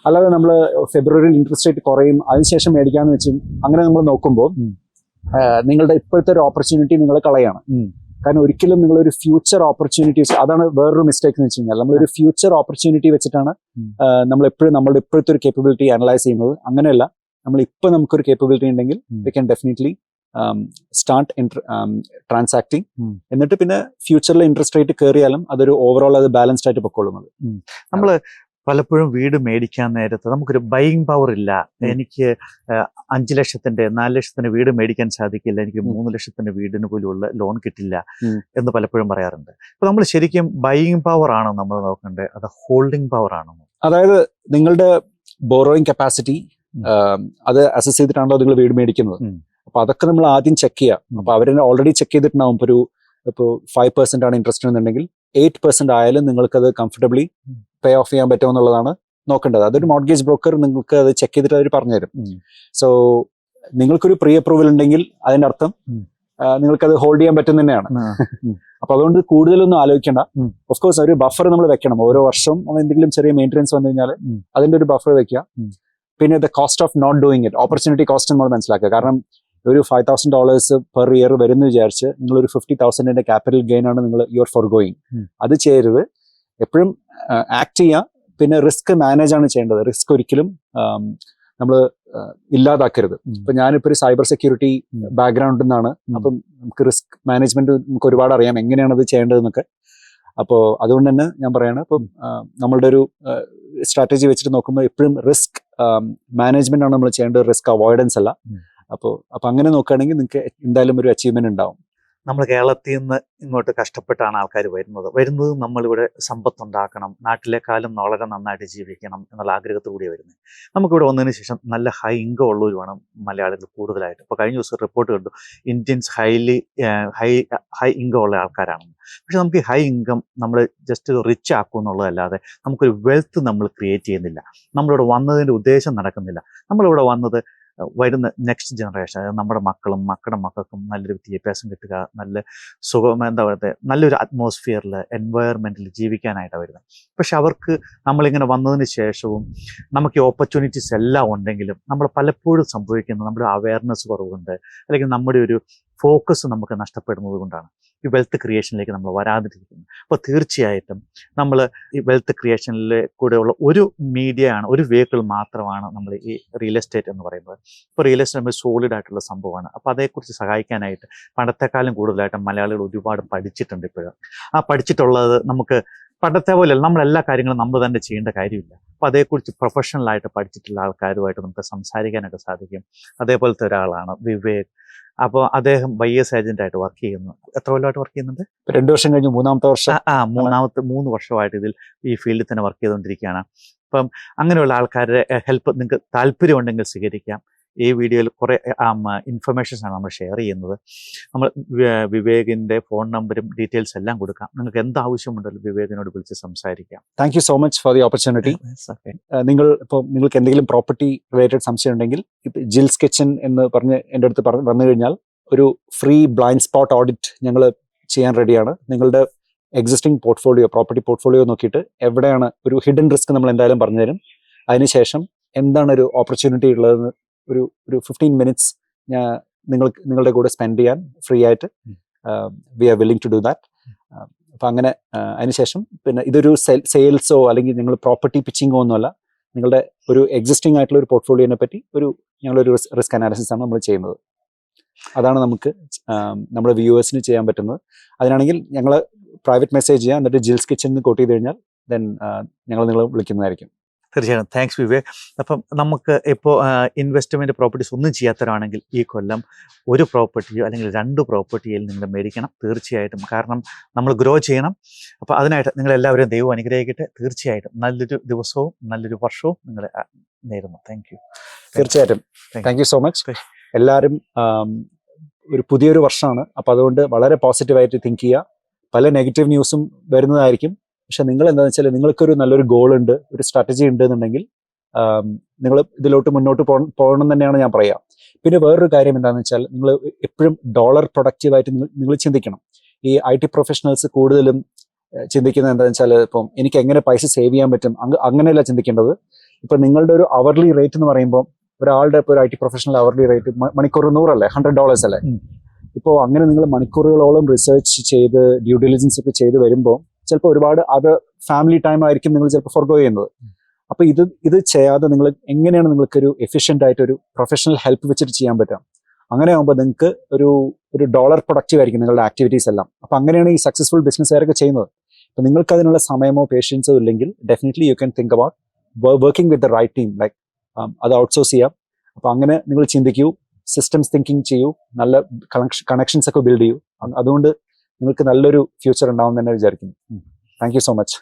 അല്ലാതെ നമ്മൾ ഫെബ്രുവരിയിൽ ഇൻട്രസ്റ്റ് റേറ്റ് കുറയും അതിനുശേഷം മേടിക്കാന്ന് വെച്ചും അങ്ങനെ നമ്മൾ നോക്കുമ്പോൾ നിങ്ങളുടെ ഇപ്പോഴത്തെ ഒരു ഓപ്പർച്യൂണിറ്റി നിങ്ങൾ കളയാണ്. കാരണം ഒരിക്കലും നിങ്ങളൊരു ഫ്യൂച്ചർ ഓപ്പർച്യൂണിറ്റി, അതാണ് വേറൊരു മിസ്റ്റേക്ക് എന്ന് വെച്ച് കഴിഞ്ഞാൽ, നമ്മളൊരു ഫ്യൂച്ചർ ഓപ്പർച്യൂണിറ്റി വെച്ചിട്ടാണ് നമ്മൾ എപ്പോഴും നമ്മളുടെ ഇപ്പോഴത്തെ ഒരു കേപ്പബിലിറ്റി അനലൈസ് ചെയ്യുന്നത്. അങ്ങനെയല്ല, നമുക്കൊരു കേപ്പബിലിറ്റി ഉണ്ടെങ്കിൽ we can definitely start transacting. എന്നിട്ട് പിന്നെ ഫ്യൂച്ചറിൽ ഇൻട്രസ്റ്റ് റേറ്റ് കയറിയാലും അതൊരു ഓവറോൾ അത് ബാലൻസ്ഡ് ആയിട്ട് പൊക്കോളുന്നത്.
നമ്മള് പലപ്പോഴും വീട് മേടിക്കാൻ നേരത്ത് നമുക്കൊരു ബൈയിങ് പവർ ഇല്ല, എനിക്ക് 5 ലക്ഷത്തിന്റെ 4 ലക്ഷത്തിന്റെ വീട് മേടിക്കാൻ സാധിക്കില്ല, എനിക്ക് 3 ലക്ഷത്തിന്റെ വീടിന് പോലുള്ള ലോൺ കിട്ടില്ല എന്ന് പലപ്പോഴും പറയാറുണ്ട്. അപ്പൊ നമ്മൾ ശരിക്കും ബൈയിങ് പവർ ആണോ നമ്മൾ നോക്കേണ്ടത്, അത് ഹോൾഡിംഗ് പവർ ആണോ?
അതായത് നിങ്ങളുടെ ബോറോയിങ് കപ്പാസിറ്റി അത് അസസ് ചെയ്തിട്ടാണല്ലോ നിങ്ങൾ വീട് മേടിക്കുന്നത്. അപ്പൊ അതൊക്കെ നമ്മൾ ആദ്യം ചെക്ക് ചെയ്യാം. അപ്പൊ അവരെ ഓൾറെഡി ചെക്ക് ചെയ്തിട്ടുണ്ടാവും. ഇപ്പോൾ 5% ആണ് ഇൻട്രസ്റ്റ് എന്നുണ്ടെങ്കിൽ 8% ആയാലും നിങ്ങൾക്ക് അത് കംഫർട്ടബിളി പേ ഓഫ് ചെയ്യാൻ പറ്റുമോ എന്നുള്ളതാണ് നോക്കേണ്ടത്. അതൊരു മോർഗേജ് ബ്രോക്കർ നിങ്ങൾക്ക് അത് ചെക്ക് ചെയ്തിട്ട് അവർ പറഞ്ഞുതരും. സോ നിങ്ങൾക്കൊരു പ്രീ അപ്രൂവൽ ഉണ്ടെങ്കിൽ അതിന്റെ അർത്ഥം നിങ്ങൾക്കത് ഹോൾഡ് ചെയ്യാൻ പറ്റും തന്നെയാണ്. അപ്പൊ അതുകൊണ്ട് കൂടുതലൊന്നും ആലോചിക്കേണ്ട. ഓഫ് കോഴ്സ് ഒരു ബഫർ നമ്മൾ വെക്കണം. ഓരോ വർഷവും എന്തെങ്കിലും ചെറിയ മെയിൻ്റെനൻസ് വന്നു കഴിഞ്ഞാൽ അതിന്റെ ഒരു ബഫർ വെക്കുക. പിന്നെ the cost of not doing it, opportunity cost നമ്മൾ മനസ്സിലാക്കുക. കാരണം ഒരു $5,000 പെർ ഇയർ വരുന്ന വിചാരിച്ച് നിങ്ങളൊരു 50,000 ക്യാപിറ്റൽ ഗെയിൻ ആണ് നിങ്ങൾ യു ആർ ഫോർ ഗോയിങ്. അത് ചെയ്യരുത്. എപ്പോഴും ആക്ട് ചെയ്യാം. പിന്നെ റിസ്ക് മാനേജ് ആണ് ചെയ്യേണ്ടത്. റിസ്ക് ഒരിക്കലും നമ്മൾ ഇല്ലാതാക്കരുത്. ഇപ്പൊ ഞാനിപ്പോ ഒരു സൈബർ സെക്യൂരിറ്റി ബാക്ക്ഗ്രൗണ്ടിൽ നിന്നാണ്. അപ്പം നമുക്ക് റിസ്ക് മാനേജ്മെന്റ് നമുക്ക് ഒരുപാട് അറിയാം, എങ്ങനെയാണ് അത് ചെയ്യേണ്ടതെന്നൊക്കെ. അപ്പോൾ അതുകൊണ്ട് തന്നെ ഞാൻ പറയാണ്, ഇപ്പം നമ്മളുടെ ഒരു സ്ട്രാറ്റജി വെച്ചിട്ട് നോക്കുമ്പോൾ എപ്പോഴും റിസ്ക് മാനേജ്മെന്റ് ആണ് നമ്മൾ ചെയ്യേണ്ടത്, റിസ്ക് അവോയ്ഡൻസ് അല്ല. അപ്പോൾ അങ്ങനെ നോക്കുകയാണെങ്കിൽ നിങ്ങൾക്ക് എന്തായാലും ഒരു അച്ചീവ്മെന്റ് ഉണ്ടാവും.
നമ്മൾ കേരളത്തിൽ നിന്ന് ഇങ്ങോട്ട് കഷ്ടപ്പെട്ടാണ് ആൾക്കാർ വരുന്നത്. നമ്മളിവിടെ സമ്പത്തുണ്ടാക്കണം, നാട്ടിലേക്കാളും വളരെ നന്നായിട്ട് ജീവിക്കണം എന്നുള്ള ആഗ്രഹത്തോടെ വരുന്നത്. നമുക്കിവിടെ വന്നതിന് ശേഷം നല്ല ഹൈ ഇൻകം ഉള്ളവരുമാണ് മലയാളികൾ കൂടുതലായിട്ട്. ഇപ്പോൾ കഴിഞ്ഞ ദിവസം റിപ്പോർട്ട് കണ്ടു, ഇന്ത്യൻസ് ഹൈ ഇൻകം ഉള്ള ആൾക്കാരാണെന്ന്. പക്ഷെ നമുക്ക് ഈ ഹൈ ഇൻകം നമ്മൾ ജസ്റ്റ് റിച്ച് ആക്കും എന്നുള്ളതല്ലാതെ നമുക്കൊരു വെൽത്ത് നമ്മൾ ക്രിയേറ്റ് ചെയ്യുന്നില്ല. നമ്മളിവിടെ വന്നതിൻ്റെ ഉദ്ദേശം നടക്കുന്നില്ല. നമ്മളിവിടെ വന്നത് വരുന്ന നെക്സ്റ്റ് ജനറേഷൻ, അതായത് നമ്മുടെ മക്കളും മക്കളുടെ മക്കൾക്കും നല്ലൊരു വിദ്യാഭ്യാസം കിട്ടുക, നല്ല സുഖം, എന്താ പറയുക, നല്ലൊരു അറ്റ്മോസ്ഫിയറിൽ എൻവയറമെൻറ്റിൽ ജീവിക്കാനായിട്ടാണ് വരുന്നത്. പക്ഷെ അവർക്ക് നമ്മളിങ്ങനെ വന്നതിന് ശേഷവും നമുക്ക് ഈ ഓപ്പർച്യൂണിറ്റീസ് എല്ലാം ഉണ്ടെങ്കിലും നമ്മൾ പലപ്പോഴും സംഭവിക്കുന്നത് നമ്മുടെ അവയർനെസ് കുറവുണ്ട്, അല്ലെങ്കിൽ നമ്മുടെ ഒരു ഫോക്കസ് നമുക്ക് നഷ്ടപ്പെടുന്നത് കൊണ്ടാണ് ഈ വെൽത്ത് ക്രിയേഷനിലേക്ക് നമ്മൾ വരാതിരിക്കുന്നത്. അപ്പോൾ തീർച്ചയായിട്ടും നമ്മൾ ഈ വെൽത്ത് ക്രിയേഷനിൽ കൂടെയുള്ള ഒരു മീഡിയ ആണ്, ഒരു വെഹിക്കിൾ മാത്രമാണ് നമ്മൾ ഈ റിയൽ എസ്റ്റേറ്റ് എന്ന് പറയുന്നത്. ഇപ്പോൾ റിയൽ എസ്റ്റേറ്റ് നമ്മൾ സോളിഡ് ആയിട്ടുള്ള സംഭവമാണ്. അപ്പോൾ അതേക്കുറിച്ച് സഹായിക്കാനായിട്ട് പണ്ടത്തെക്കാലം കൂടുതലായിട്ട് മലയാളികൾ ഒരുപാട് പഠിച്ചിട്ടുണ്ട്. ഇപ്പോഴും ആ പഠിച്ചിട്ടുള്ളത് നമുക്ക് പണ്ടത്തെ പോലെയല്ല, നമ്മളെല്ലാ കാര്യങ്ങളും നമ്മൾ തന്നെ ചെയ്യേണ്ട കാര്യമില്ല. അപ്പോൾ അതേക്കുറിച്ച് പ്രൊഫഷണലായിട്ട് പഠിച്ചിട്ടുള്ള ആൾക്കാരുമായിട്ട് നമുക്ക് സംസാരിക്കാനായിട്ട് സാധിക്കും. അതേപോലത്തെ ഒരാളാണ് വിവേക്. അപ്പോൾ അദ്ദേഹം ബയേഴ്സ് ഏജന്റായിട്ട് വർക്ക് ചെയ്യുന്നു. എത്ര കൊല്ലമായിട്ട് വർക്ക് ചെയ്യുന്നുണ്ട്?
2 വർഷം കഴിഞ്ഞു, 3ാമത്തെ വർഷം.
3 വർഷമായിട്ട് ഈ ഫീൽഡിൽ തന്നെ വർക്ക് ചെയ്തുകൊണ്ടിരിക്കുകയാണ്. അപ്പം അങ്ങനെയുള്ള ആൾക്കാരുടെ ഹെൽപ്പ് നിങ്ങൾക്ക് താല്പര്യമുണ്ടെങ്കിൽ സ്വീകരിക്കാം. ഈ വീഡിയോയിൽ കുറേ ഇൻഫർമേഷൻസ് ആണ് നമ്മൾ ഷെയർ ചെയ്യുന്നത്. നമ്മൾ വിവേകിൻ്റെ ഫോൺ നമ്പറും ഡീറ്റെയിൽസ് എല്ലാം കൊടുക്കാം. നിങ്ങൾക്ക് എന്ത് ആവശ്യമുണ്ടല്ലോ വിവേകിനോട് വിളിച്ച് സംസാരിക്കാം.
Thank you so much for the opportunity. നിങ്ങൾക്ക് എന്തെങ്കിലും പ്രോപ്പർട്ടി റിലേറ്റഡ് സംശയം ഉണ്ടെങ്കിൽ ജിൽസ് കിച്ചൺ എന്ന് പറഞ്ഞ് എൻ്റെ അടുത്ത് വന്നു കഴിഞ്ഞാൽ ഒരു ഫ്രീ ബ്ലൈൻഡ് സ്പോട്ട് ഓഡിറ്റ് ഞങ്ങൾ ചെയ്യാൻ റെഡിയാണ്. നിങ്ങളുടെ എക്സിസ്റ്റിംഗ് പ്രോപ്പർട്ടി പോർട്ട്ഫോളിയോ നോക്കിയിട്ട് എവിടെയാണ് ഒരു ഹിഡൻ റിസ്ക് നമ്മൾ എന്തായാലും പറഞ്ഞു തരും. അതിനുശേഷം എന്താണ് ഒരു ഓപ്പർച്യൂണിറ്റി ഉള്ളതെന്ന് ഒരു 15 മിനിറ്റ്സ് നിങ്ങളുടെ കൂടെ സ്പെൻഡ് ചെയ്യാൻ ഫ്രീ ആയിട്ട് we are willing to do that. അപ്പം അങ്ങനെ അതിനുശേഷം പിന്നെ ഇതൊരു സെയിൽസോ അല്ലെങ്കിൽ നിങ്ങൾ പ്രോപ്പർട്ടി പിച്ചിങ്ങോ ഒന്നുമല്ല, നിങ്ങളുടെ ഒരു എക്സിസ്റ്റിംഗ് ആയിട്ടുള്ള ഒരു പോർട്ട്ഫോളിയോനെ പറ്റി ഞങ്ങളൊരു റിസ്ക് അനാലിസിസ് ആണ് നമ്മൾ ചെയ്യുന്നത്. അതാണ് നമുക്ക് നമ്മുടെ വ്യൂവേഴ്സിന് ചെയ്യാൻ പറ്റുന്നത്. അതിനാണെങ്കിൽ ഞങ്ങൾ പ്രൈവറ്റ് മെസ്സേജ് ചെയ്യാം, എന്നിട്ട് ജിൽസ് കിച്ചൺ കോട്ട് ചെയ്ത് കഴിഞ്ഞാൽ ദെൻ ഞങ്ങൾ നിങ്ങളെ വിളിക്കുന്നതായിരിക്കും.
തീർച്ചയായും താങ്ക്സ് വിവേക്. അപ്പം നമുക്ക് ഇപ്പോൾ ഇൻവെസ്റ്റ്മെൻറ്റ് പ്രോപ്പർട്ടീസ് ഒന്നും ചെയ്യാത്തവരാണെങ്കിൽ ഈ കൊല്ലം ഒരു പ്രോപ്പർട്ടിയോ അല്ലെങ്കിൽ 2 പ്രോപ്പർട്ടിയിൽ നിങ്ങൾ മേടിക്കണം തീർച്ചയായിട്ടും. കാരണം നമ്മൾ ഗ്രോ ചെയ്യണം. അപ്പോൾ അതിനായിട്ട് നിങ്ങളെല്ലാവരും ദൈവം അനുഗ്രഹിക്കട്ടെ. തീർച്ചയായിട്ടും നല്ലൊരു ദിവസവും നല്ലൊരു വർഷവും നിങ്ങളെ നേരുന്നു. Thank you.
തീർച്ചയായിട്ടും താങ്ക് യു സോ മച്ച്. എല്ലാവരും ഒരു പുതിയൊരു വർഷമാണ്, അപ്പോൾ അതുകൊണ്ട് വളരെ പോസിറ്റീവായിട്ട് തിങ്ക് ചെയ്യുക. പല നെഗറ്റീവ് ന്യൂസും വരുന്നതായിരിക്കും. പക്ഷെ നിങ്ങൾ എന്താണെന്ന് വെച്ചാൽ നിങ്ങൾക്കൊരു നല്ലൊരു ഗോൾ ഉണ്ട്, ഒരു സ്ട്രാറ്റജി ഉണ്ട് എന്നുണ്ടെങ്കിൽ നിങ്ങൾ ഇതിലോട്ട് മുന്നോട്ട് പോകണം തന്നെയാണ് ഞാൻ പറയുക. പിന്നെ വേറൊരു കാര്യം എന്താണെന്ന് വെച്ചാൽ നിങ്ങൾ എപ്പോഴും ഡോളർ പ്രൊഡക്റ്റീവായിട്ട് നിങ്ങൾ ചിന്തിക്കണം. ഈ IT പ്രൊഫഷണൽസ് കൂടുതലും ചിന്തിക്കുന്നത് എന്താണെന്ന് വെച്ചാൽ ഇപ്പം എനിക്ക് എങ്ങനെ പൈസ സേവ് ചെയ്യാൻ പറ്റും, അങ്ങനെയല്ല ചിന്തിക്കേണ്ടത്. ഇപ്പം നിങ്ങളുടെ ഒരു അവർലി റേറ്റ് എന്ന് പറയുമ്പോൾ ഒരാളുടെ ഇപ്പോൾ ഒരു IT പ്രൊഫഷണൽ അവർലി റേറ്റ് മണിക്കൂർ $100 അല്ലേ, $100 അല്ലേ. ഇപ്പോൾ അങ്ങനെ നിങ്ങൾ മണിക്കൂറുകളോളം റിസർച്ച് ചെയ്ത് ഡ്യൂ ഡിലിജൻസ് ഒക്കെ ചെയ്ത് വരുമ്പോൾ ചിലപ്പോൾ ഒരുപാട് അത് ഫാമിലി ടൈം ആയിരിക്കും നിങ്ങൾ ചിലപ്പോൾ ഫോർഗോ ചെയ്യുന്നത്. അപ്പോൾ ഇത് ചെയ്യാതെ നിങ്ങൾ എങ്ങനെയാണ് നിങ്ങൾക്കൊരു എഫിഷ്യൻ്റ് ആയിട്ട് ഒരു പ്രൊഫഷണൽ ഹെൽപ്പ് വെച്ചിട്ട് ചെയ്യാൻ പറ്റാം. അങ്ങനെ ആകുമ്പോൾ നിങ്ങൾക്ക് ഒരു ഡോളർ പ്രൊഡക്റ്റീവ് ആയിരിക്കും നിങ്ങളുടെ ആക്ടിവിറ്റീസ് എല്ലാം. അപ്പോൾ അങ്ങനെയാണ് ഈ സക്സസ്ഫുൾ ബിസിനസ്സുകാരൊക്കെ ചെയ്യുന്നത്. അപ്പോൾ നിങ്ങൾക്ക് അതിനുള്ള സമയമോ പേഷ്യൻസോ ഇല്ലെങ്കിൽ definitely you can think about working with the right team, like അത് ഔട്ട്സോഴ്സ് ചെയ്യാം. അപ്പോൾ അങ്ങനെ നിങ്ങൾ ചിന്തിക്കൂ, സിസ്റ്റംസ് തിങ്കിങ് ചെയ്യൂ, നല്ല കണക്ഷൻസ് ഒക്കെ ബിൽഡ് ചെയ്യൂ. അതുകൊണ്ട് നിങ്ങൾക്ക് നല്ലൊരു ഫ്യൂച്ചർ ഉണ്ടാവും തന്നെ വിചാരിക്കുന്നു. Thank you so much.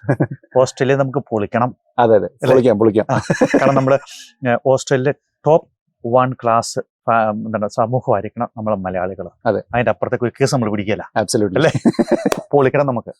Australia നമുക്ക് പൊളിക്കണം.
അതെ പൊളിക്കാം.
കാരണം നമ്മൾ ഓസ്ട്രേലിയയിലെ ടോപ്പ് 1 ക്ലാസ് എന്താണ് സമൂഹമായിരിക്കണം നമ്മളെ മലയാളികൾ.
അതെ,
അതിന്റെ അപ്പുറത്തേക്ക് ഒരു കേസ് നമ്മൾ പിടിക്കല.
ആബ്സല്യൂട്ട്ലി
അല്ലേ? പൊളിക്കണം നമുക്ക്.